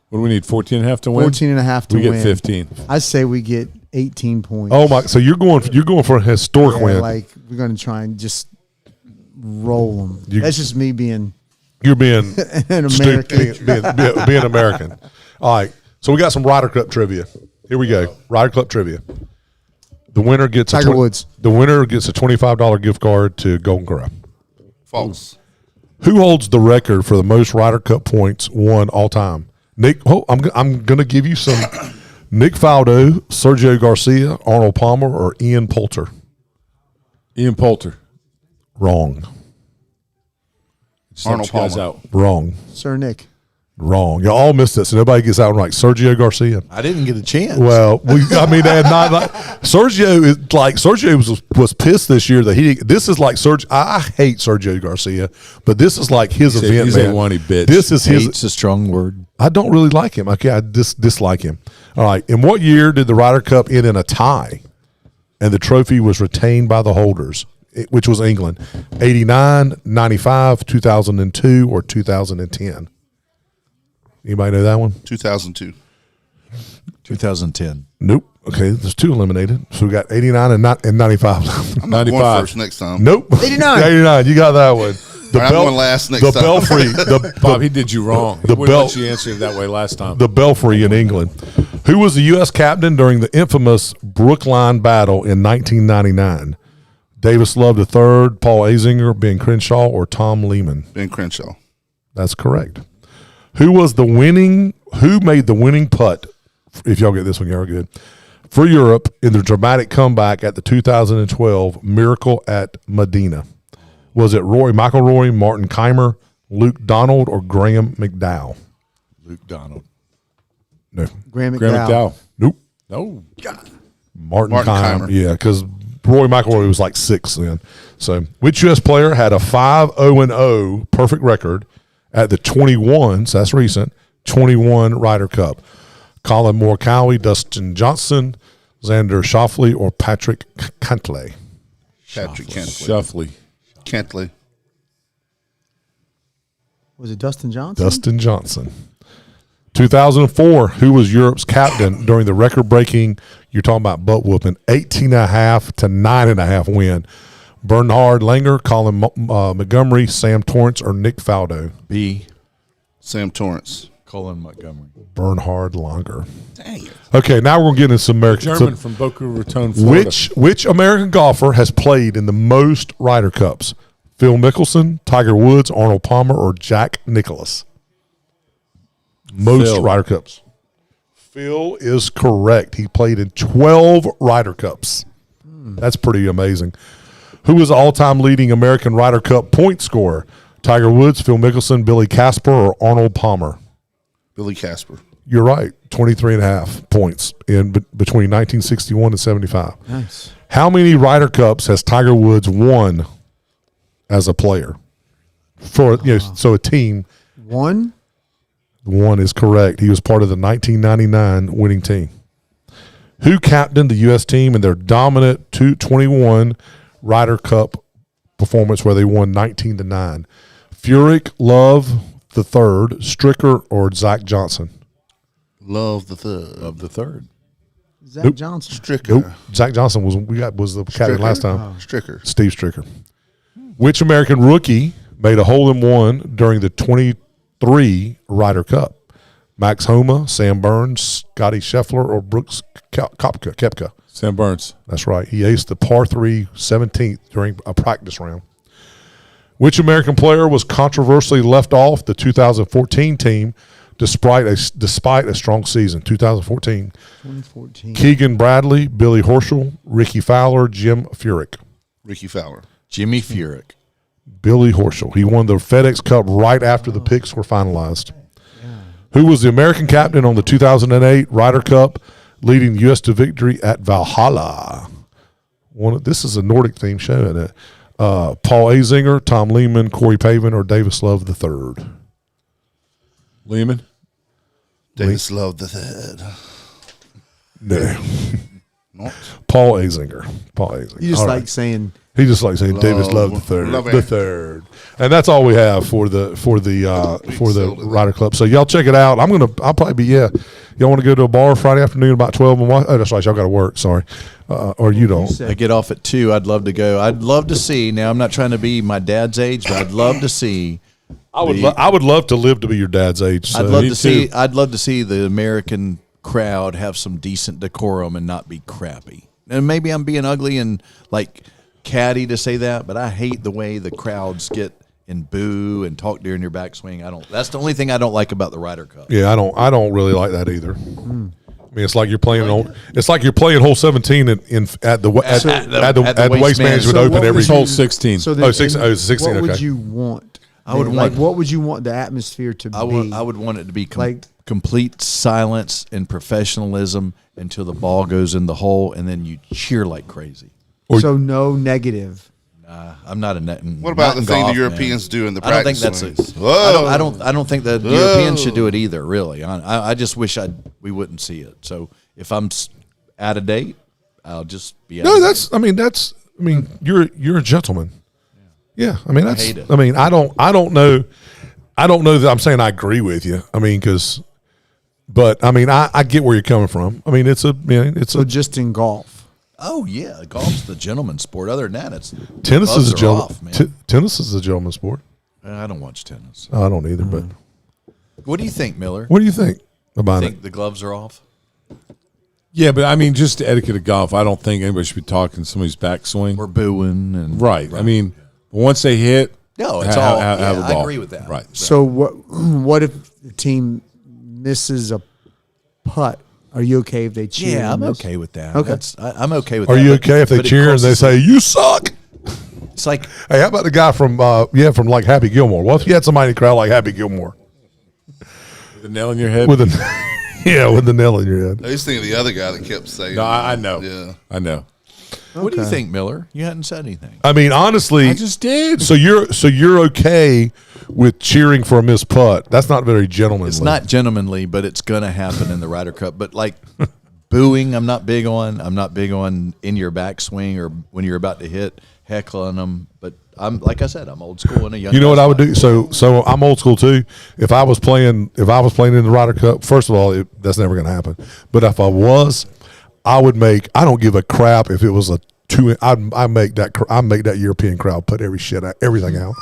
What do we need? 14.5 to win. 14.5 to we win. get 15. I say we get 18 points. Oh my! So you're going for a historic win. Like we're going to try and just roll them. You- That's just me being You're being an stupid, American. being American. All right. So we got some Ryder Cup trivia. Here we go. Ryder Cup trivia. The winner gets Tiger Woods. The winner gets a $25 gift card to Golden Corral. False. Who holds the record for the most Ryder Cup points won all time? Nick. Oh, I'm going to give you some. Nick Faldo, Sergio Garcia, Arnold Palmer, or Ian Poulter. Ian Poulter. Wrong. Arnold Guys Palmer. out. Wrong. Sir Nick. Wrong. You all missed it, so nobody gets out right. Sergio Garcia. I didn't get a chance. Well, they had not. Sergio was pissed this year that this is like Sergio. I hate Sergio Garcia, but this is like his event. He's man. a one-y bitch. This is his. Hate's a strong word. I don't really like him. Okay, I dislike him. All right. In what year did the Ryder Cup end in a tie, and the trophy was retained by the holders, which was England? 89, 95, 2002, or 2010? Anybody know that one? 2002. 2010. Nope. Okay, there's two eliminated. So we got 89 and 95. I'm not going 95. first next time. Nope. 89. 89. You got that one. I'm going last next the time. Belfry. Bob, he did you wrong. the He wouldn't let you answer it that way last time. The Belfry in England. Who was the U.S. captain during the infamous Brookline battle in 1999? Davis Love III, Paul Azinger, Ben Crenshaw, or Tom Lehman? Ben Crenshaw. That's correct. Who made the winning putt, if y'all get this one, y'all good, for Europe in the dramatic comeback at the 2012 Miracle at Medina? Was it Rory McIlroy, Martin Keimer, Luke Donald, or Graham McDowell? Luke Donald. No. Graham Graham McDowell. McDowell. Nope. No. Martin Martin Keimer. Keimer. Yeah, because Rory McIlroy was like 6 then. So, which U.S. player had a 5-0-0 perfect record at the 21, so that's recent, 21 Ryder Cup? Colin Morikawa, Dustin Johnson, Xander Schauffele, or Patrick Cantlay? Patrick Cantley. Shuffley. Cantley. Was it Dustin Johnson? Dustin Johnson. 2004, who was Europe's captain during the record-breaking, you're talking about butt whooping, 18.5 to 9.5 win? Bernhard Langer, Colin Montgomery, Sam Torrance, or Nick Faldo? B. Sam Torrance. Colin Montgomery. Bernhard Langer. Dang it. Okay, now we're going to get into some American. German from Boca Raton, Florida. Which American golfer has played in the most Ryder Cups? Phil Mickelson, Tiger Woods, Arnold Palmer, or Jack Nicklaus? Most Phil. Ryder Cups. Phil is correct. He played in 12 Ryder Cups. That's pretty amazing. Who was the all-time leading American Ryder Cup point scorer? Tiger Woods, Phil Mickelson, Billy Casper, or Arnold Palmer? Billy Casper. You're right. 23.5 points in between 1961 and 75. Nice. How many Ryder Cups has Tiger Woods won as a player? So a team. One. One is correct. He was part of the 1999 winning team. Who captained the U.S. team in their dominant 221 Ryder Cup performance where they won 19-9? Furyk, Love the third, Stricker, or Zach Johnson? Love the third. Of the third. Zach Nope. Johnson. Stricker. Nope. Zach Johnson was the captain last time. Stricker. Steve Stricker. Which American rookie made a hole-in-one during the 23 Ryder Cup? Max Homa, Sam Burns, Scotty Scheffler, or Brooks Koepka? Sam Burns. That's right. He aced the par 3 17th during a practice round. Which American player was controversially left off the 2014 team despite a strong season? 2014. 2014. Keegan Bradley, Billy Horschel, Ricky Fowler, Jim Furyk. Ricky Fowler. Jimmy Furyk. Billy Horschel. He won the FedEx Cup right after the picks were finalized. Who was the American captain on the 2008 Ryder Cup, leading the U.S. to victory at Valhalla? This is a Nordic-themed show, isn't it? Paul Azinger, Tom Lehman, Corey Pavin, or Davis Love III? Lehman. Davis Love the third. No. Not. Paul Azinger. Paul Azinger. You just All like right. saying He just likes saying Davis Love the third. Love The it. third. And that's all we have for the Ryder Club. So y'all check it out. I'll probably be y'all want to go to a bar Friday afternoon about 12 and watch? Oh, that's right, y'all got to work, sorry. Or you don't. said. I get off at 2. I'd love to go. I'd love to see. Now I'm not trying to be my dad's age, but I'd love to see. I would love to live to be your dad's age. So. I'd love Me to see. too. I'd love to see the American crowd have some decent decorum and not be crappy. And maybe I'm being ugly and like catty to say that, but I hate the way the crowds get and boo and talk during your backswing. That's the only thing I don't like about the Ryder Cup. Yeah, I don't really like that either. I mean, it's like you're playing hole 17 at the Waste Management So Open what every would Hole 16. So Oh, 16, What would okay. you want? I would want- What would you want the atmosphere to be? I would want it to be Like- complete silence and professionalism until the ball goes in the hole, and then you cheer like crazy. So no negative. I'm not a net. What about the thing the Europeans do in the I don't think practice that's swings? Whoa. I don't think the Europeans should do it either. Really, I just wish we wouldn't see it. So if I'm out of date, I'll just be. Out No, of date. I mean, you're a gentleman. Yeah, I mean, hate it. I mean, I don't know that I'm saying I agree with you. I mean, but I mean, I get where you're coming from. I mean, So just in golf. Oh yeah, golf's the gentleman's sport. Other than that, it's tennis gloves is a are gentleman. off, man. Tennis is a gentleman's sport. I don't watch tennis. I don't either. But What do you think, Miller? what do you think about Think it? the gloves are off? Yeah, but I mean, just the etiquette of golf. I don't think anybody should be talking somebody's backswing. We're booing and Right. I mean, once they hit, No, it's ha- all. ha- have yeah, a ball. I agree with that. Right. So what if the team misses a putt? Are you okay if they cheer? Yeah, I'm and miss? okay with that. Okay. I'm okay with Are that. you but- okay if they but it cheer and they crosses- say you suck? It's like Hey, how about the guy from like Happy Gilmore? Well, if you had somebody in the crowd like Happy Gilmore The nail in your head. with with the nail in your head. I used to think of the other guy that kept saying. No, I know. Yeah. I know. What do you Okay. think, Miller? You hadn't said anything. I mean, honestly, I just did. so you're okay with cheering for a missed putt? That's not very gentlemanly. It's not gentlemanly, but it's gonna happen in the Ryder Cup. But like booing, I'm not big on. I'm not big on in your backswing or when you're about to hit, heckling them. But I'm like I said, I'm old school and a young. You know what guy's I would life. do? So I'm old school too. If I was playing in the Ryder Cup, first of all, that's never going to happen. But if I was, I would make. I don't give a crap if it was a 2. I make that European crowd put everything out.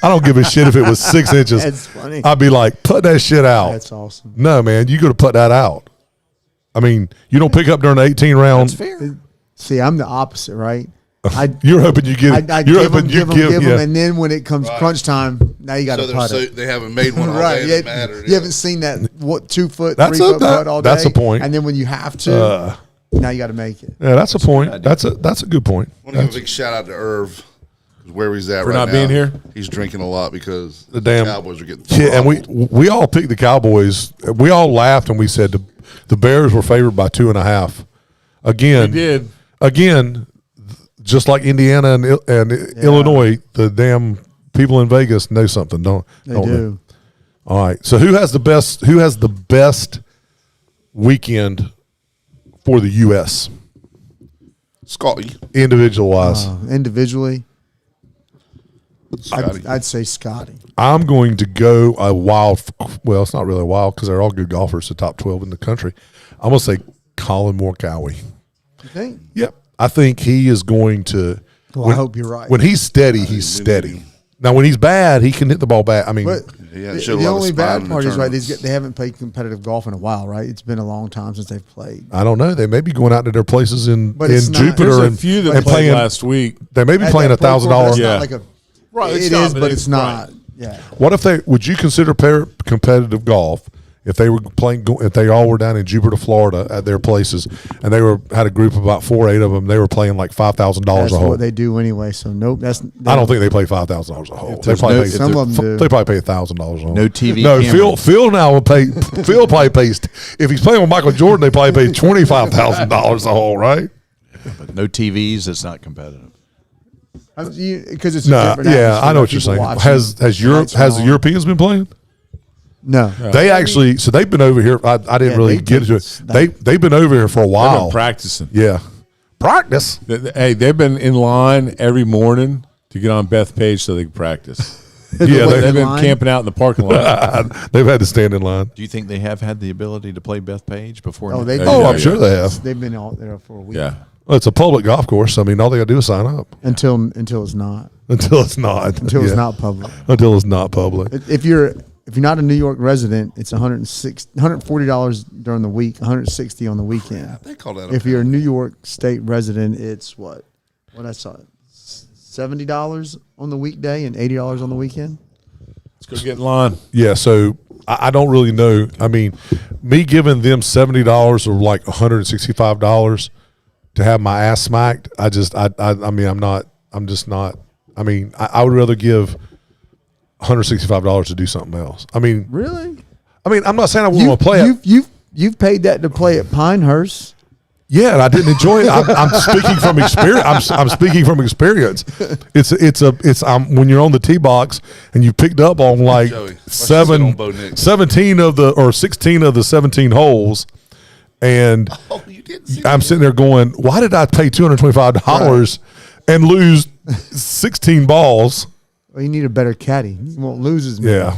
I don't give a shit if it was 6 inches. That's funny. I'd be like, put that shit out. That's awesome. No, man, you got to put that out. I mean, you don't pick up during the 18 round. That's fair. See, I'm the opposite, right? You're hoping you get. I You're give hoping them, you give. Yeah. and then when it comes crunch time, now you got to putt it. they haven't made one all Right, day that mattered. you haven't seen that 2 foot, That's 3 foot that- putt all day. that's a point. And then when you have to, now you got to make it. Yeah, that's a point. That's a good point. I want to give a big shout out to Irv. Where he's at For right not now, being here? he's drinking a lot because The damn Cowboys are getting Yeah, and throttled. we all picked the Cowboys. We all laughed and we said the Bears were favored by 2.5. Again, We did. Again, just like Indiana and Illinois, the damn people in Vegas know something, don't They they? do. All right. So who has the best weekend for the U.S. Scotty. individual wise? Individually, Scotty. I'd say Scotty. I'm going to go a wild. Well, it's not really a wild because they're all good golfers, the top 12 in the country. I'm going to say Colin Morikawa. You think? Yep. I think he is going to. Well, I hope you're right. When he's steady, he's steady. Now, when he's bad, he can hit the ball back. I mean, But He hadn't the, showed a the lot of only spine bad in the part is right. tournaments. They haven't played competitive golf in a while, right? It's been a long time since they've played. I don't know. They may be going out to their places in But it's not- Jupiter There's a and, few that and played playing. last week. They may be At playing that pro course, $1,000. that's Yeah. not like a. Right, It it's not, is, but but it's- it's not. right. Yeah. What if they? Would you consider competitive golf if they were playing? If they all were down in Jupiter, Florida, at their places, and they had a group of about 4 or 8 of them, they were playing like $5,000 That's a hole. what they do anyway. So nope. That's. I don't think they play $5,000 a hole. They there's probably no- pay, if Some of them do. they probably pay $1,000 a hole. No TV No, camera. Phil now will pay. Phil probably pays. If he's playing with Michael Jordan, they probably pay $25,000 a hole, right? But no TVs, it's not competitive. Because it's a No, different yeah, I know what atmosphere, you're saying. people Has watching, Europe lights has the on. Europeans been playing? No. They actually, so they've been over here. I didn't Yeah, really they get into it. take- They've been over here for a They've while. been practicing. Yeah, practice. Hey, they've been in line every morning to get on Bethpage so they can practice. Yeah, They've been line? camping out in the parking lot. they've had to stand in line. Do you think they have had the ability to play Bethpage before? Oh, now? they. Oh, yeah, I'm sure they have. They've been out there for a week. Yeah. Well, it's a public golf course. I mean, all they got to do is sign up Until it's not. until it's not. Until Yeah. it's not public. Until it's not public. If you're not a New York resident, it's $140 during the week, $160 on the weekend. They call that. If you're a New York State resident, it's what I saw, $70 on the weekday and $80 on the weekend. Let's go get in line. Yeah, so I don't really know. I mean, me giving them $70 or like $165 to have my ass smacked. I mean, I'm just not. I mean, I would rather give $165 to do something else. I mean, Really? I'm not saying I wouldn't want to play it. You've paid that to play at Pinehurst. Yeah, and I didn't enjoy it. I'm speaking from experience. I'm speaking from experience. It's when you're on the tee box and you picked up on like Joey, let's just sit on Bo Nix. 16 of the 17 holes, and Oh, you didn't see I'm sitting there going, why did I pay $225 and lose 16 balls? Well, you need a better caddy. You won't lose as many. Yeah.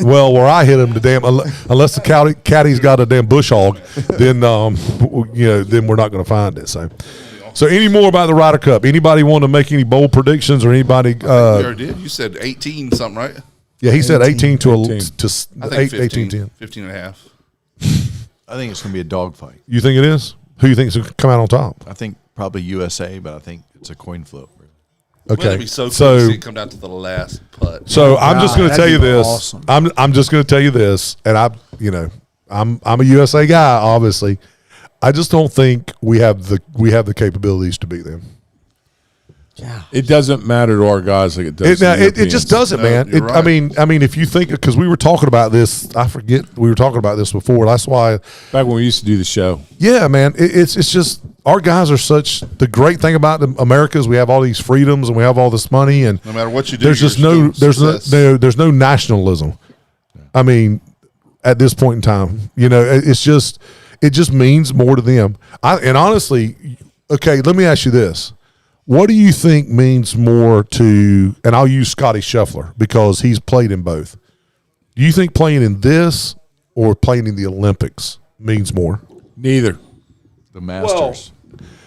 Well, where I hit him, unless the caddy's got a damn bush hog, then then we're not going to find it. So any more about the Ryder Cup? Anybody want to make any bold predictions or anybody? you already did. You said 18 something, right? Yeah, he said 18 to 18. I think 15, 10. 15 and a half. I think it's going to be a dogfight. You think it is? Who you think is going to come out on top? I think probably USA, but I think it's a coin flip. Okay, It'd be so cool to see it come down to the last putt. So I'm just going to that'd tell you be this. awesome. I'm just going to tell you this, and I'm a USA guy, obviously. I just don't think we have the capabilities to beat them. Yeah. It doesn't matter to our guys like it does. to the It just Europeans. doesn't, No, man. you're right. I mean, if you think, because we were talking about this, I forget we were talking about this before. That's why, Back when we used to do the show. yeah, man. It's just our guys are such. The great thing about America is we have all these freedoms and we have all this money, and No matter what you do, there's just you're still success. there's no nationalism. I mean, at this point in time, it just means more to them. And honestly, okay, let me ask you this. What do you think means more to, and I'll use Scotty Scheffler because he's played in both. Do you think playing in this or playing in the Olympics means more? Neither. The Masters.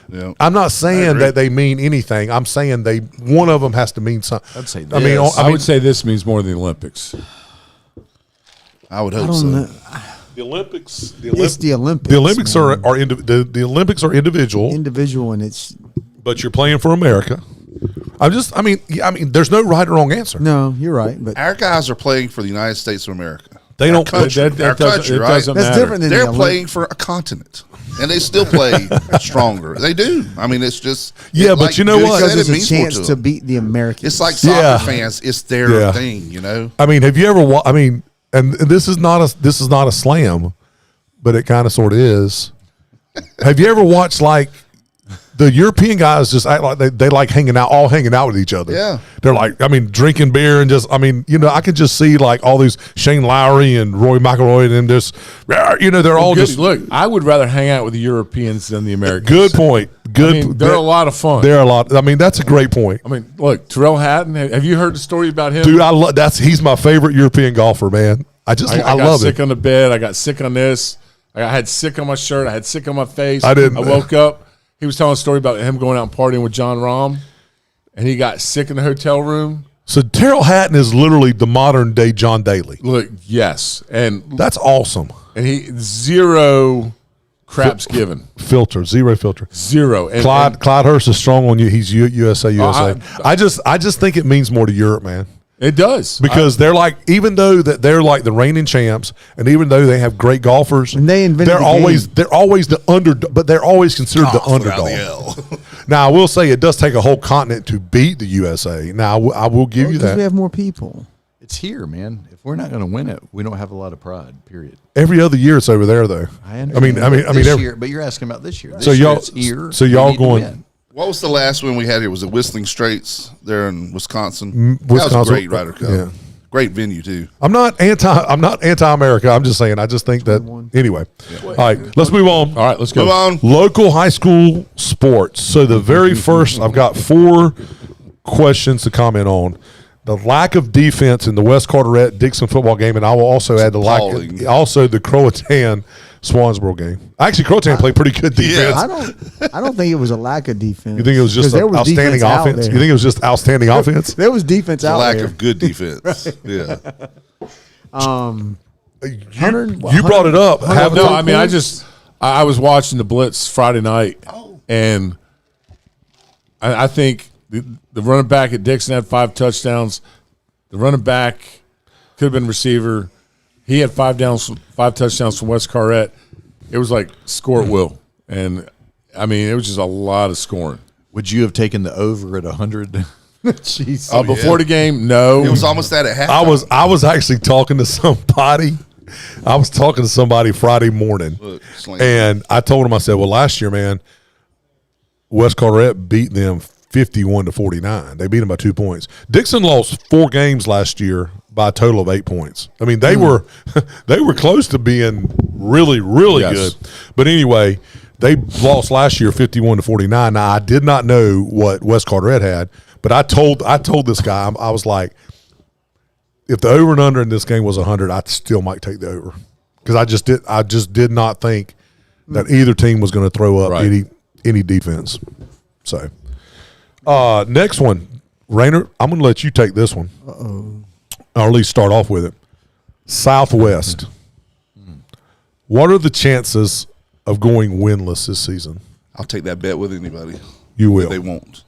Yeah. I'm not I saying agree. that they mean anything. I'm saying one of them has to mean something. I'd say I mean, this. I would say this means more than the Olympics. I would I hope don't so. know. the Olympics. It's the Olympics. The Olympics man. are the Olympics are individual, individual, and it's but you're playing for America. I mean, there's no right or wrong answer. no. You're right, but Our guys are playing for the United States of America. They don't. country. That Our doesn't, country, it right? doesn't that's matter. different than They're the playing for a continent. and they still play stronger. They do. I mean, it's just but you know what? Because It there's a means more chance to them. beat the Americans. It's like soccer fans. It's their thing, you know. I mean, have you ever? I mean, and this is not a slam, but it kind of sort of is. Have you ever watched like the European guys just act like they like hanging out with each other? Yeah. They're like, I mean, drinking beer and just, I mean, you know, I could just see like all these Shane Lowry and Roy McIlroy and them just, you know, they're all just. Look, I would rather hang out with the Europeans than the Americans. Good point. Good. I mean, they're a lot of fun. They're a lot. I mean, that's a great point. I mean, look, Terrell Hatton. Have you heard the story about him? Dude, he's my favorite European golfer, man. I got love sick it. on the bed. I got sick on this. I had sick on my shirt. I had sick on my face. I didn't. I woke up. He was telling a story about him going out and partying with John Rahm, and he got sick in the hotel room. So Terrell Hatton is literally the modern day John Daly. Look, yes, and That's awesome. he zero craps given, Zero filter. zero. And, Clyde Hurst is strong on you. He's USA. I just think it means more to Europe, man. it does Because they're like, even though that they're like the reigning champs, and even though they have great golfers, And they invented they're the always game. they're always the underdog, but they're always considered the underdog. Now I will say it does take a whole continent to beat the USA. Now I will give you Because we that. have more people. It's here, man. If we're not going to win it, we don't have a lot of pride. Period. Every other year it's over there though. I mean, this every, year, but you're asking about this year. This So year y'all- it's here. so We y'all need to going- win. What was the last one we had here? Was it Whistling Straits there in Wisconsin? That Wisconsin, was a great Ryder Cup. yeah. Great venue too. I'm not anti-America. I'm just saying. I just think that anyway. All right, let's move on. All right, let's go. Move on. Local high school sports. So the very first, I've got 4 questions to comment on. The lack of defense in the West Carteret Dixon football game, and I will also add the appalling. the Croatan Swansboro game. Actually, Croatan played pretty good defense. I don't think it was a lack of defense. You think it was just 'Cause there was outstanding defense out offense? there. You think it was just outstanding offense? There was defense The out lack there. of good defense. Yeah. You brought it up. No, I mean, I was watching the Blitz Friday night, and I think the running back at Dixon had 5 touchdowns. The running back could have been receiver. He had 5 touchdowns from West Carteret. It was like score at will, and I mean, it was just a lot of scoring. Would you have taken the over at 100? Jeez. Before the game, no. It was almost that at halftime. I was actually talking to somebody. I was talking to somebody Friday morning, Look, slam. and I told him, I said, "Well, last year, man, West Carteret beat them 51-49. They beat them by 2 points. Dixon lost 4 games last year by a total of 8 points. I mean, they were close to being really, really Yes. good. But anyway, they lost last year 51-49. Now I did not know what West Carteret had, but I told this guy, I was like, if the over and under in this game was 100, I still might take the over because I just did not think that either team was going to throw up Right. any defense. So, next one, Rainer, I'm going to let you take this one. Or at least start off with it. Southwest. What are the chances of going winless this season? I'll take that bet with anybody. You will. They won't.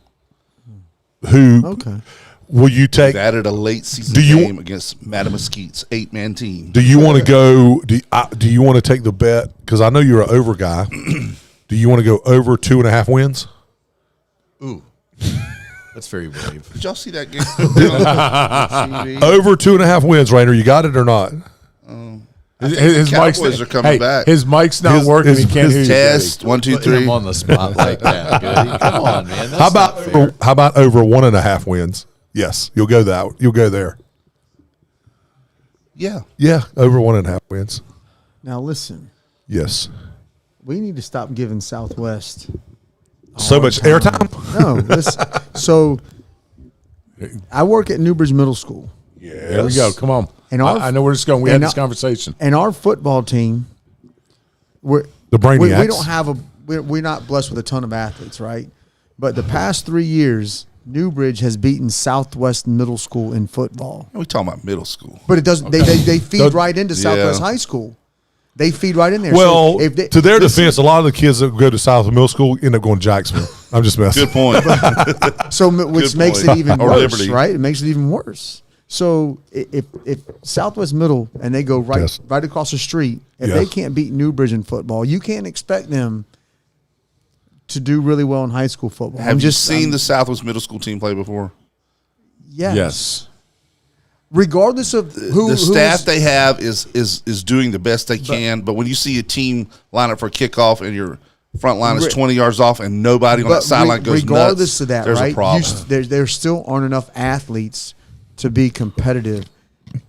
Who Okay. will you take? They added a late season Do you- game against Mattamuskete's 8-man team. Do you want to go? Do you want to take the bet? Because I know you're an over guy. Do you want to go over 2.5 wins? Ooh. That's very brave. Did y'all see that game? TV? Over 2.5 wins, Rainer. You got it or not? His Cowboys mic's are coming back. His mic's not His- working. his- He can't hear you. Test 1, 2, Putting 3. him on the spot like that. Goody. Come on, man. That's How about over 1.5 wins? Yes, you'll go that. You'll go there. Yeah. Yeah, over 1.5 wins. Now listen, Yes. we need to stop giving Southwest So much airtime. No, listen. So I work at Newbridge Middle School, There we go. Come on. And our- I know where it's going. We had and this our- conversation. and our football team, we're The Brainiacs. we don't have we're not blessed with a ton of athletes, right? But the past 3 years, Newbridge has beaten Southwest Middle School in football. We talking about middle school. But it doesn't. They feed right into Yeah. Southwest High School. They feed right in there. Well, So if they, to their this- defense, a lot of the kids that go to South Middle School end up going to Jacksonville. I'm just messing. Good point. so which Good makes point. it even Or worse, Liberty. right? It makes it even worse So if Southwest Middle and they go right across the street, if they can't beat Newbridge in football, you can't expect them to do really well in high school football. Have you seen the Southwest Middle School team play before? Yes. Regardless of who the staff they have is doing the best they can, but when you see a team line up for a kickoff and your front line is 20 yards off and nobody on that sideline goes regardless nuts, of that, there's right? a problem. There still aren't enough athletes to be competitive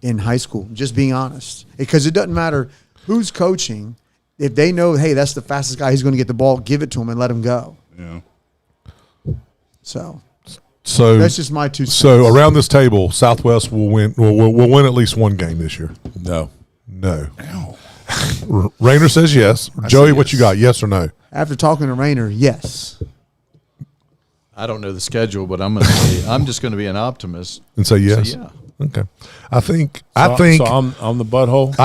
in high school. Just being honest, because it doesn't matter who's coaching. If they know, hey, that's the fastest guy, he's going to get the ball, give it to him and let him go. Yeah. So that's just my 2 cents. So around this table, Southwest will win. Will win at least one game this year. No. Rayner says yes. Joey, what you got? Yes or no? After talking to Rayner, yes. I don't know the schedule, but I'm just going to be an optimist and say yes. Yeah. Okay. I think. So I'm the butthole.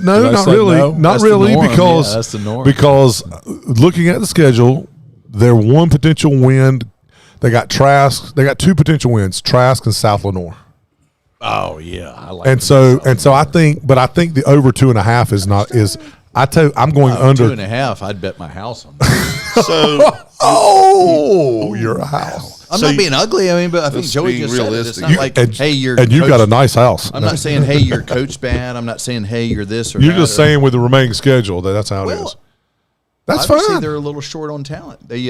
No, not really. No? Not That's really, the norm. because Yeah, that's the norm. Because looking at the schedule, their one potential win. They got Trask. They got 2 potential wins: Trask and South Lenoir. Oh yeah, I like. And so I think the over 2.5 is not is. I'm going under 2.5. I'd bet my house on that. So your house. I'm not being ugly. I mean, but I think Let's Joey be just said it. It's realistic. not like, hey, you're and you got a coached- nice house. I'm not saying, hey, you're coach bad. I'm not saying, hey, you're this or You're that. just saying with the remaining schedule that's how it Well, is. That's obviously fine. they're a little short on talent. They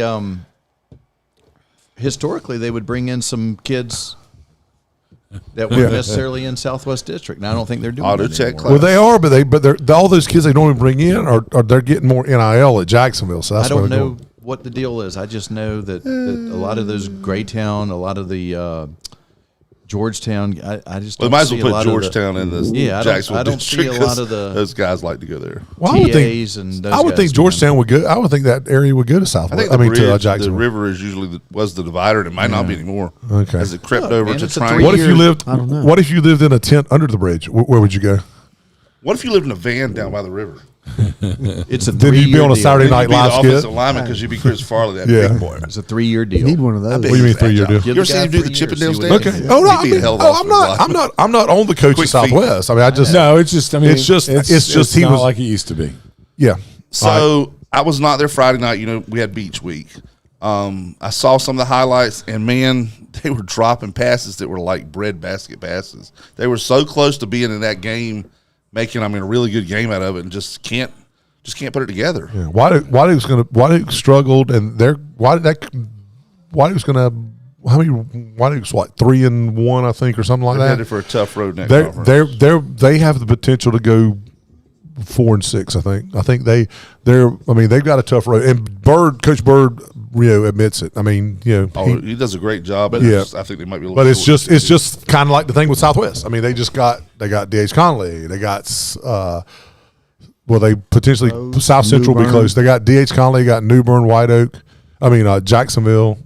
historically they would bring in some kids that weren't necessarily in Southwest District. And I don't think they're doing Auto that check anymore. Well, they are, but they're all those kids they normally bring in are they're getting more NIL at Jacksonville. So that's I don't why they're know going. what the deal is. I just know that a lot of those Greytown, a lot of the Georgetown. I just we don't might as see well a put lot Georgetown of in the, this. Yeah, Jacksonville I don't see district a lot 'cause of the those guys like to go there. Well, I would think. TAs and those I would guys, think man. Georgetown would go. I would think that area would go to Southwest. I think to the Jacksonville. river is usually was the divider, and it might not be anymore. Okay. As it crept Look, over man, to it's a Triangle. What if you lived? I don't know. What if you lived in a tent under the bridge? Where would you go? What if you lived in a van down by the river? It's a Then you'd be 3-year on a deal. Saturday You'd night be the live offensive skit. lineman because you'd be Chris Farley, that Yeah. big boy. It's a 3-year deal. Need one of those. I bet What do you mean he's 3-year agile. deal? You ever seen him do the Chippendales see what dance? he can Okay. do. Oh no, He'd be a hell of a I'm not. I'm not on the coach of Quick feet. Southwest. I mean, I just No, it's just. I mean, It's just he not was- like it used to be. yeah. So I was not there Friday night. You know, we had beach week. I saw some of the highlights, and man, they were dropping passes that were like breadbasket passes. They were so close to being in that game, making a really good game out of it, and just can't put it together. Yeah. Wyduke's struggled, and Wyduke's gonna. How many? Wyduke's what 3-1, I think, or something like They're that. headed for a tough road next conference. They have the potential to go 4-6. I think they've got a tough road. And Coach Bird, admits it. I mean, He does a great job, but Yeah. I think they might be a little but it's short. just kind of like the thing with Southwest. I mean, they got D.H. Conley. They got they potentially South Central will be New close. They got D.H. Conley, got New Bern, White Oak. I mean, Jacksonville,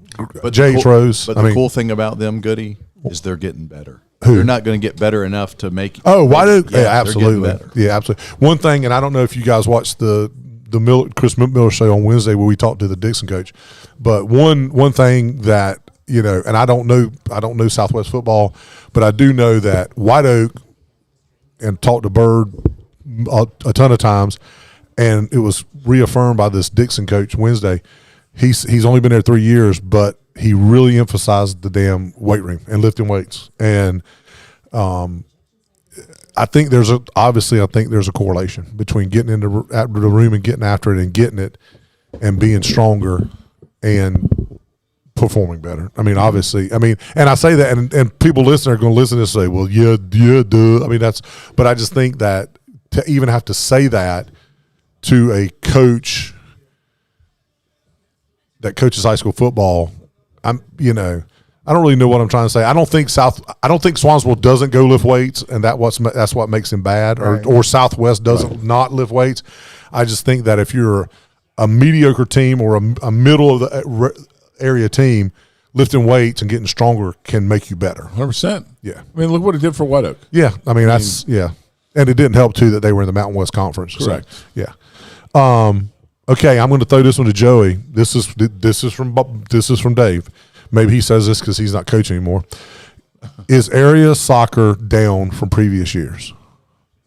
J.H. Rose. But I the mean, cool thing about them, Goody, is they're getting better. Who? They're not going to get better enough to make. oh, White Oak, they're getting absolutely, better. yeah, absolutely. One thing, and I don't know if you guys watched the Chris Miller show on Wednesday where we talked to the Dixon coach, but one thing that and I don't know Southwest football, but I do know that White Oak, and talked to Bird a ton of times, and it was reaffirmed by this Dixon coach Wednesday. He's only been there 3 years, but he really emphasized the damn weight room and lifting weights. And I think there's a correlation between getting into the room and getting after it and getting it and being stronger and performing better. I mean, obviously, and I say that, and people listening are going to listen to this and say, well, yeah, duh. I mean, but I just think that to even have to say that to a coach that coaches high school football, I don't really know what I'm trying to say. I don't think Swansville doesn't go lift weights, and that's what makes him bad, or Southwest doesn't not lift weights. I just think that if you're a mediocre team or a middle of the area team, lifting weights and getting stronger can make you better. 100%. Yeah. I mean, look what it did for White Oak. Yeah, I mean that's and it didn't help too that they were in the Mountain West Conference. Correct. So, yeah. Okay, I'm going to throw this one to Joey. This is from Dave. Maybe he says this because he's not coaching anymore. is area soccer down from previous years?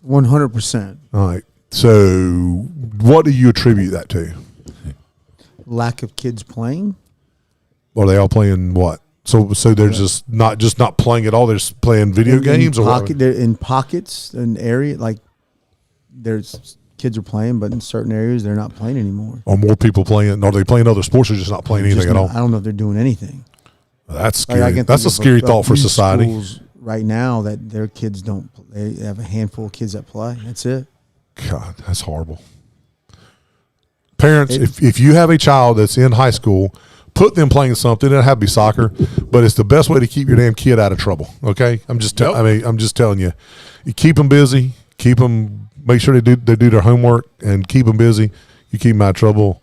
100%. All right. So what do you attribute that to? Lack of kids playing. Are they all playing what? So they're just not playing at all. They're just playing video games, or what? They're in pockets, an area like there's kids are playing, but in certain areas they're not playing anymore. Are more people playing? Are they playing other sports, or just not playing anything at all? I don't know if they're doing anything. That's Like, scary. That's a scary thought for society. Schools right now that their kids don't. They have a handful of kids that play. That's it. God, that's horrible. Parents, if you have a child that's in high school, put them playing something. It doesn't have to be soccer, but it's the best way to keep your damn kid out of trouble. Okay, I'm just telling you. You keep them busy. Keep them. Make sure they do their homework and keep them busy. You keep them out of trouble,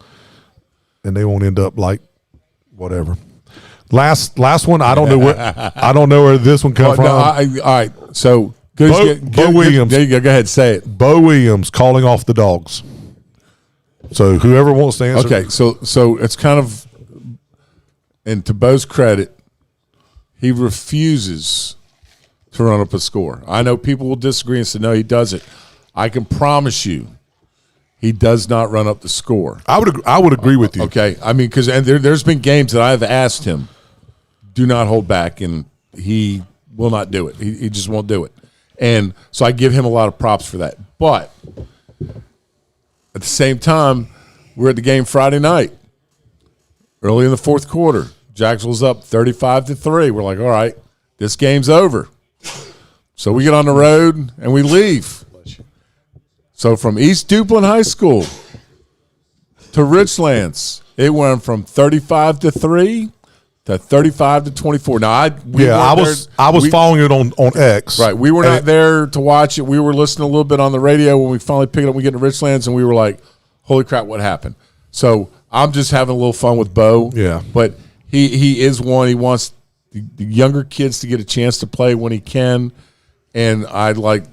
and they won't end up like whatever. Last one. I don't know where this one come from. All right. So Bo Williams. There you go. Go ahead. Say it. Bo Williams calling off the dogs. So whoever wants to answer. Okay. So it's kind of, and to Bo's credit, he refuses to run up a score. I know people will disagree and say no, he doesn't. I can promise you, he does not run up the score. I would agree with you. Okay. I mean, because there's been games that I've asked him, do not hold back, and he will not do it. He just won't do it. And so I give him a lot of props for that. But at the same time, we're at the game Friday night, early in the fourth quarter. Jacksonville's up 35-3. We're like, all right, this game's over. So we get on the road and we leave. So from East Duplin High School to Richlands, it went from 35-3 to 35-24. Now I was following it on X. Right, we were not there to watch it. We were listening a little bit on the radio when we finally picked it up. We get to Richlands and we were like, "Holy crap, what happened?" So I'm just having a little fun with Bo. Yeah, but he is one. He wants the younger kids to get a chance to play when he can, and I'd like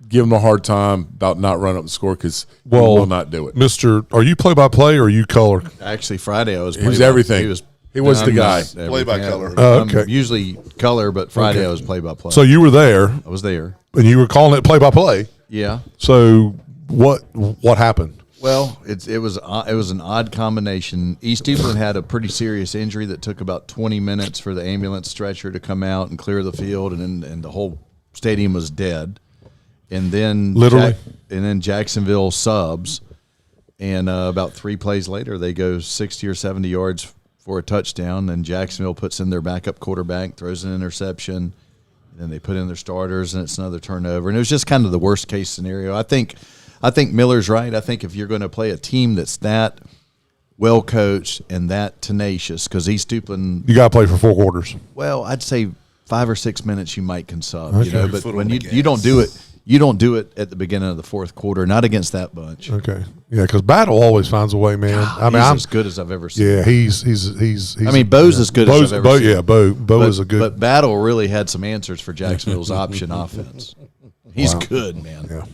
give him a hard time about not running up the score because he will not do it. Mister, are you play-by-play or are you color? Actually, Friday I was. He was everything. He was the guy. Play-by-color. Okay. I'm usually color, but Friday I was play-by-play. So you were there. I was there, and you were calling it play-by-play. Yeah. So what happened? Well, it was an odd combination. East Duplin had a pretty serious injury that took about 20 minutes for the ambulance stretcher to come out and clear the field, and the whole stadium was dead. And then literally, then Jacksonville subs, and about 3 plays later, they go 60 or 70 yards for a touchdown. And Jacksonville puts in their backup quarterback, throws an interception, and then they put in their starters, and it's another turnover. And it was just kind of the worst case scenario. I think Miller's right. I think if you're going to play a team that's that well coached and that tenacious, because East Duplin, you got to play for 4 quarters. Well, I'd say 5 or 6 minutes you might can sub, okay. But when you don't do it. You don't do it at the beginning of the fourth quarter, not against that bunch. Okay, yeah, because Battle always finds a way, man. I'm as good as I've ever seen. Yeah, he's I mean, Bo's as good as I've ever seen. Yeah, Bo is a good. But Battle really had some answers for Jacksonville's option offense. He's good, man. Yeah.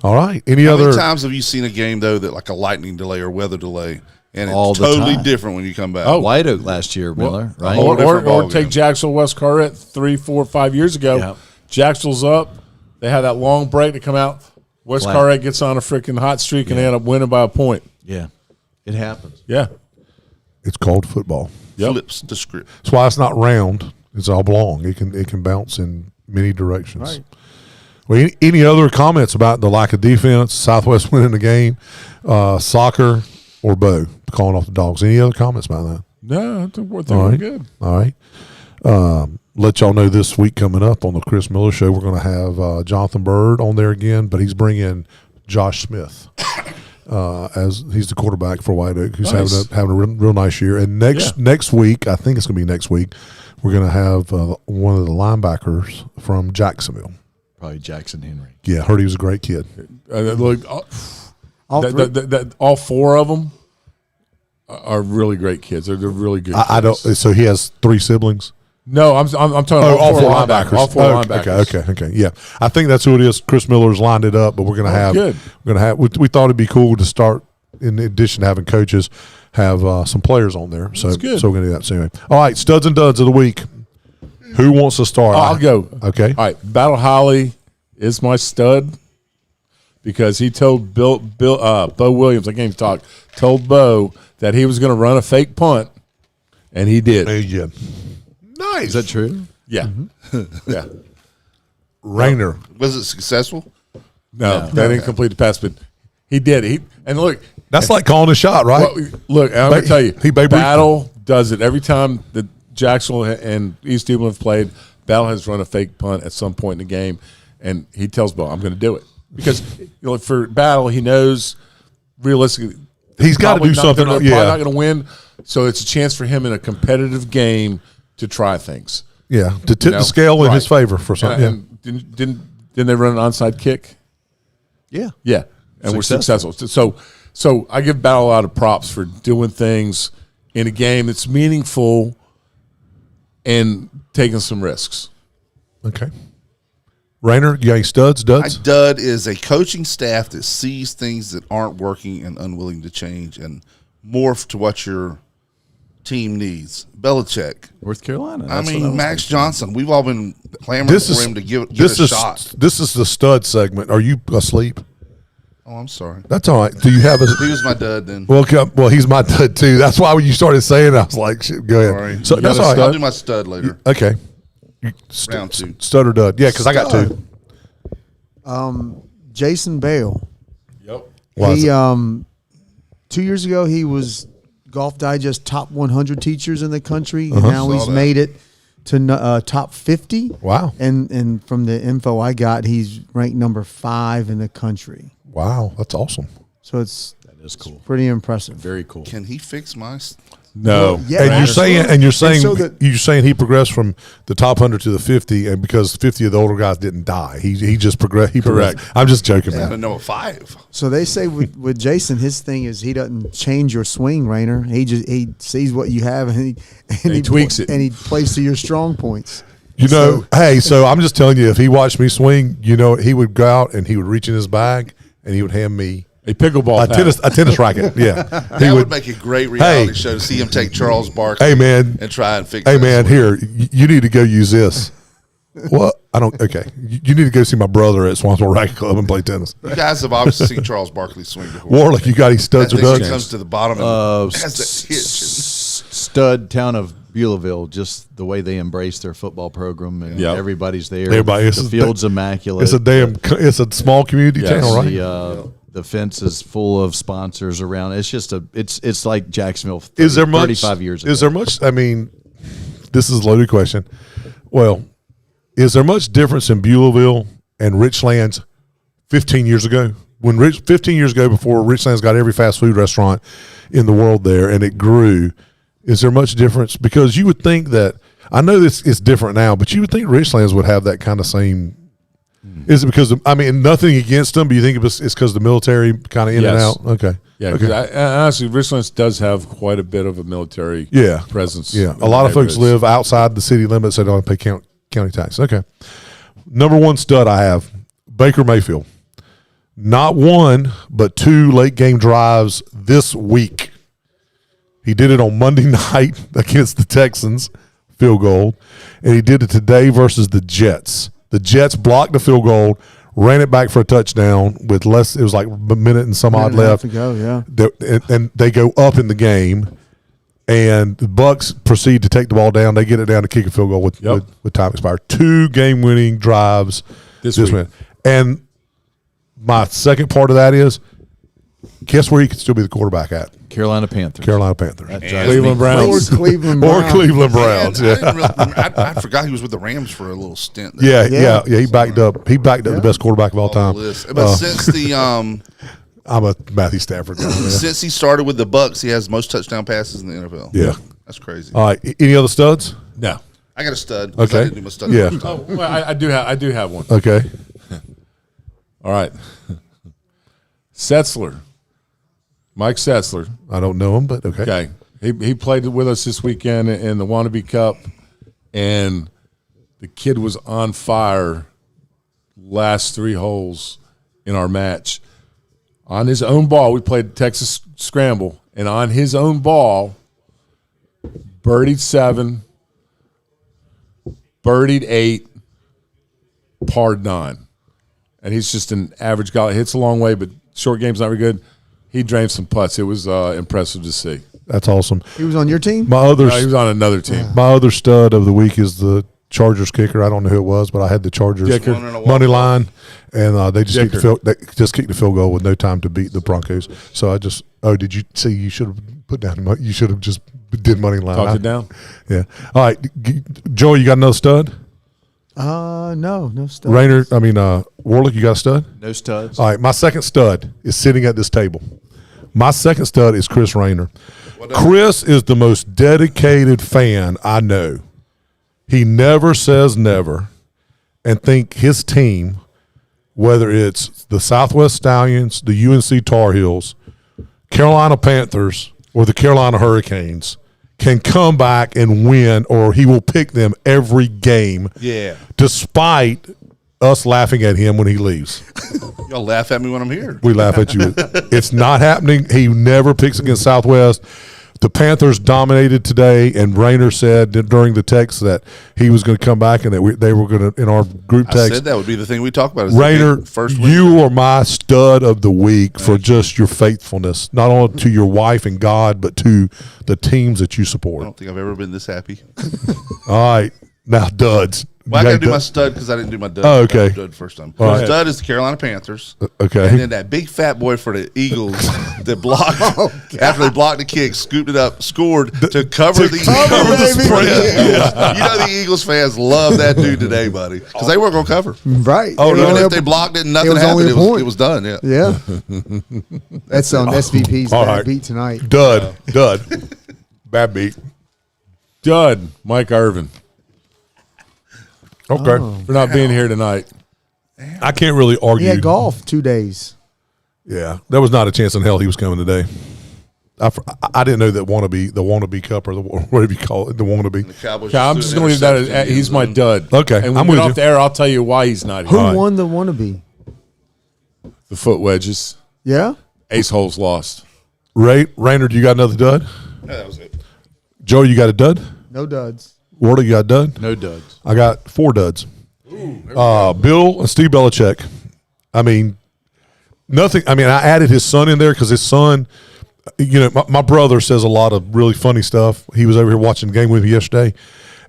All right. How many times have you seen a game though that like a lightning delay or weather delay, and it's totally different when you come back? Oh, White Oak last year, Miller, right? Or take Jacksonville West Carret 3, 4, 5 years ago. Yeah. Jacksonville's up. They had that long break to come out. West Carret gets on a freaking hot streak, and they end up winning by a point. Yeah, it happens. Yeah. It's called football. Yep. Flips the script. That's why it's not round. It's oblong. It can bounce in many directions. Right. Well, any other comments about the lack of defense, Southwest winning the game, soccer, or Bo calling off the dogs? Any other comments about that? No, I think we're good. All right. Let y'all know this week coming up on the Chris Miller Show, we're going to have Jonathan Bird on there again, but he's bringing Josh Smith as he's the quarterback for White Oak, who's having a real nice year. And next week, I think it's going to be next week, we're going to have one of the linebackers from Jacksonville. Probably Jackson Henry. Yeah, heard he was a great kid. All 4 of them are really great kids. They're really good. I don't. So he has 3 siblings. No, I'm talking about all 4 linebackers. All 4 linebackers. Okay. Yeah, I think that's who it is. Chris Miller's lined it up, but we're going to have. Good. We're going to have. We thought it'd be cool to start, in addition to having coaches, have some players on there. So we're going to do that. So anyway, all right, studs and duds of the week. Who wants to start? I'll go. Okay. All right. Battle Holly is my stud because he told Bo Williams, I can't even talk, told Bo that he was going to run a fake punt, and he did. Yeah. Nice. Is that true? Yeah. Yeah. Rayner. Was it successful? No, they didn't complete the pass, but he did. And look, That's like calling a shot, right? well, look, I'm going to tell you, He Babe Ruth. Battle does it every time that Jacksonville and East Dublin have played. Battle has run a fake punt at some point in the game, and he tells Bo, "I'm going to do it," because for Battle, he knows realistically He's got to probably do not something. Probably not going to win, so it's a chance for him in a competitive game to try things. Yeah, to tip the scale in his favor for something. And didn't they run an onside kick? Yeah. Yeah, and we're successful. So I give Battle a lot of props for doing things in a game that's meaningful and taking some risks. Okay. Rayner, you got any studs, My duds? dud is a coaching staff that sees things that aren't working and unwilling to change and morph to what your team needs. Belichick. North Carolina. I That's what mean, was Max thinking. Johnson. We've all been clamoring for him to get this a is, shot. This is the stud segment. Are you asleep? Oh, I'm sorry. That's all right. Do you have a? He was my dud then. Well, he's my dud too. That's why when you started saying it, I was like, shit, go ahead. Sorry. So You that's got a all right. I'll do my stud later. Okay. Round two. Stud or dud? Yeah, because I got two. Jason Bale. Yep. Why is He it? 2 years ago he was Golf Digest top 100 teachers in the country. Uh-huh. And now he's Saw that. made it to top 50. Wow. And from the info I got, he's ranked number 5 in the country. Wow, that's awesome. So it's That is cool. pretty impressive. Very cool. Can he fix my? No. Yeah, And you're saying so that- you're saying he progressed from the top 100 to the 50, and because 50 of the older guys didn't die, he just progressed. Correct. I'm just joking, I man. don't know a 5. So they say with Jason, his thing is he doesn't change your swing, Rayner. He sees what you have and he tweaks it. and he plays to your strong points. You know, so I'm just telling you, if he watched me swing, he would go out and he would reach in his bag and he would hand me A pickleball a tennis racket. Yeah, That would make a great reality show to see him take Charles Barkley. Hey, man. and try and fix. Hey that man, swing. here you need to go use this. What? I don't. Okay, you need to go see my brother at Swansville Racket Club and play tennis. You guys have obviously seen Charles Barkley swing before. Warlick, you got any studs That or thing duds? comes to the bottom and has that hitch. Stud town of Beulahville, just the way they embrace their football program and Yep. everybody's there. Everybody- the field's immaculate. It's a small community Yes. town, right? The fence is full of sponsors around. It's just it's like Jacksonville. Is there much? 35 years ago. Is there much? I mean, this is a loaded question. Well, is there much difference in Beulahville and Richlands 15 years ago? 15 years ago, before Richlands got every fast food restaurant in the world there, and it grew. Is there much difference? Because you would think that, I know this is different now, but you would think Richlands would have that kind of same. Is it because nothing against them, but you think it's because the military kind of in and Yes. out? Okay. Yeah, Okay. because honestly, Richlands does have quite a bit of a military presence. Yeah, in a lot the of folks neighborhoods. live outside the city limits. They don't pay county tax. Okay. Number one stud I have, Baker Mayfield. Not one, but 2 late game drives this week. He did it on Monday night against the Texans, field goal, and he did it today versus the Jets. The Jets blocked the field goal, ran it back for a touchdown with less. It was like a minute and some odd left to go, yeah. And they go up in the game, and the Bucks proceed to take the ball down. They get it down to kick a field goal with time expired. 2 game-winning drives This week. week. And my second part of that is, guess where he could still be the quarterback at? Carolina Panthers. Carolina Panthers. That drives Cleveland me Browns. Or Cleveland Or Browns. Cleveland Man, Browns. I, Yeah. didn't really, I forgot he was with the Rams for a little stint. There. Yeah. He backed up. He backed up the best quarterback of all time. But since the I'm a Matthew Stafford guy. man. since he started with the Bucks, he has most touchdown passes in the NFL. Yeah. That's crazy. All right. Any other studs? No. I got a stud. 'cause I Okay. didn't do my stud Yeah. first time. Oh, well, I do have one. Okay. All right. Setzler. Mike Setzler. I don't know him, but okay. Okay. He played with us this weekend in the Wannabe Cup, and the kid was on fire last 3 holes in our match. On his own ball, we played Texas Scramble, and on his own ball, birdied 7, birdied 8, parred 9. And he's just an average guy. Hits a long way, but short game's not very good. He drained some putts. It was impressive to see. That's awesome. He was on your team? No, he was on another team. My other stud of the week is the Chargers kicker. I don't know who it was, but I had the Chargers money line, and they just kicked the field goal with no time to beat the Broncos. So I just did you see? You should have put down. You should have just did money line. Talked it down. Yeah. All right, Joey, you got another stud? No stud. Warlick, you got a stud? No studs. All right, my second stud is sitting at this table. My second stud is Chris Rayner. Chris is the most dedicated fan I know. He never says never, and think his team, whether it's the Southwest Stallions, the UNC Tar Heels, Carolina Panthers, or the Carolina Hurricanes, can come back and win, or he will pick them every game. Yeah. Despite us laughing at him when he leaves. Y'all laugh at me when I'm here. We laugh at you. It's not happening. He never picks against Southwest. The Panthers dominated today, and Rayner said during the text that he was going to come back and that they were going to, in our group text. I said that would be the thing we talked about. Rayner, first week. you are my stud of the week for just your faithfulness, not only to your wife and God, but to the teams that you I support. don't think I've ever been this happy. All right. Now, duds. Well, I got to do my stud because I didn't do my dud. Oh, okay. Dud first time. All right. Stud is the Carolina Panthers. Okay. And then that big fat boy for the Eagles that blocked after they blocked the kick, scooped it up, scored to cover the spread. Yeah. You know the Eagles fans love that dude today, buddy, because they weren't going to cover. Right. Oh, even if they blocked it and nothing happened, it was done. Yeah. Yeah. That's on SVP's All bad right. beat tonight. Dud. Bad beat. Dud, Mike Irvin, Okay. for not being here tonight. I can't really He argue. had golf 2 days. Yeah, there was not a chance in hell he was coming today. I didn't know that the wannabe cup, or whatever you call it, the wannabe. The Cowboys I'm just going to leave that as he's my dud. Okay, and when I'm we with get you. off the air, I'll tell you why he's not Who here. won the wannabe? The foot wedges. Yeah? Ace holes lost. Rayner, do you got another dud? Yeah, that was it. Joe, you got a dud? No duds. Warda, you got a dud? No duds. I got 4 duds. Bill and Steve Belichick. I mean, nothing. I mean, I added his son in there because his son, my brother says a lot of really funny stuff. He was over here watching the game with me yesterday,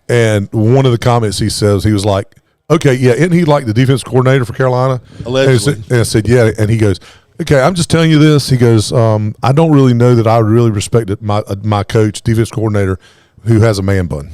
and one of the comments he says, he was like, okay, yeah, isn't he like the defense coordinator for Carolina? Allegedly. And I said, yeah, and he goes, okay, I'm just telling you this. He goes, I don't really know that I really respected my coach, defense coordinator, who has a man bun.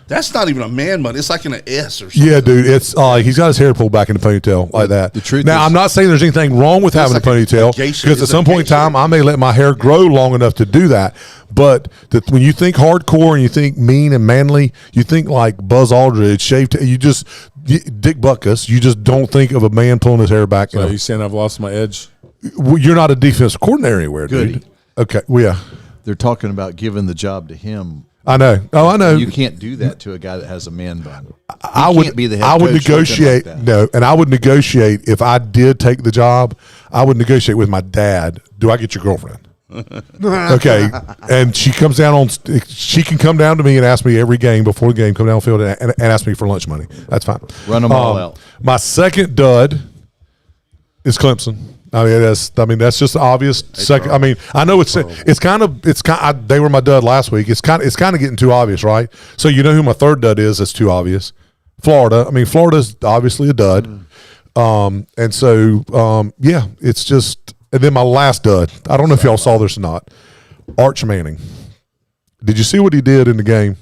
That's not even a man bun. It's like in an S or something. Yeah, dude, it's he's got his hair pulled back in the ponytail like that. The truth now, is- I'm not saying there's anything wrong with having like a ponytail, geisha. because at It's some a point in geisha. time, I may let my hair grow long enough to do that. But when you think hardcore and you think mean and manly, you think like Buzz Aldridge, shaved. Dick Butkus. You just don't think of a man pulling his hair back. So you saying I've lost my edge? You're not a defensive coordinator anywhere, dude. Goody. Okay, well, yeah, They're talking about giving the job to him. I know. Oh, I know. You can't do that to a guy that has a man bun. I He would can't be the head I would coach looking negotiate like that. no, and I would negotiate if I did take the job. I would negotiate with my dad. Do I get your girlfriend? Okay, and she comes down on. She can come down to me and ask me every game before the game. Come down the field and ask me for lunch money. That's fine. Run 'em all out. My second dud is Clemson. That's just obvious. Second, I know it's kind of they were my dud last week. It's kind of getting too obvious, right? So you know who my third dud is? That's too obvious. Florida. Florida's obviously a dud. And so yeah, it's just. And then my last dud. I don't know if y'all saw this or not. Arch Manning. Did you see what he did in the game?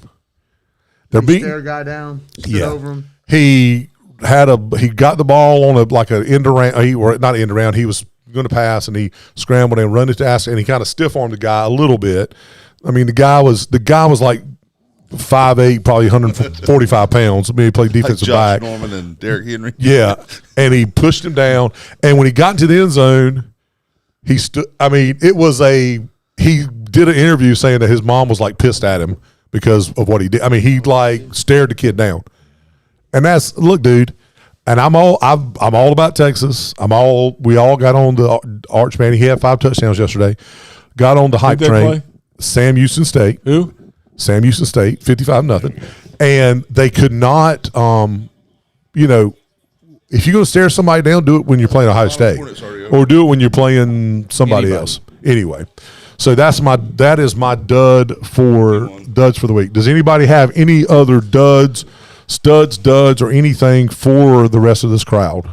They're beating. Stare a guy down. Stood over him. He got the ball on an end around, or not end around. He was going to pass, and he scrambled and run it to ask, and he kind of stiff armed the guy a little bit. The guy was like 5'8", probably 145 pounds. He played defensive Josh back. Norman and Derrick Henry. Yeah, and he pushed him down, and when he got into the end zone, he stood. It was he did an interview saying that his mom was like pissed at him because of what he did. He like stared the kid down. And look, dude, and I'm all about Texas. We all got on the Arch Manning. He had 5 touchdowns yesterday. Got on the hype they train. play? Sam Houston State. Who? Sam Houston State, 55-0, and they could not. You know, if you're going to stare somebody down, do it when you're playing Ohio State, or do it when you're playing somebody else. Anyway, so that is my duds for the week. Does anybody have any other duds, duds, or anything for the rest of this crowd?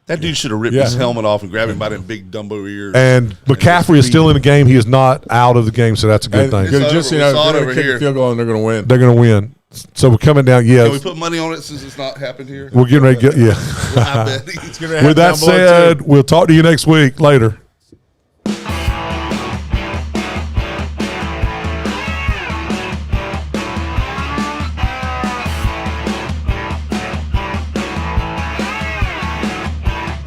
That dude should have ripped his helmet off and grabbed him by them big Dumbo ears. And McCaffrey is still in the game. He is not out of the game, so that's a good thing. Just they're going to kick a field goal and they're going to win. They're going to win. So we're coming down. Yeah. Can we put money on it since it's not happened here? We're getting ready to get. Yeah. I bet. With that said, we'll talk to you next week. Later.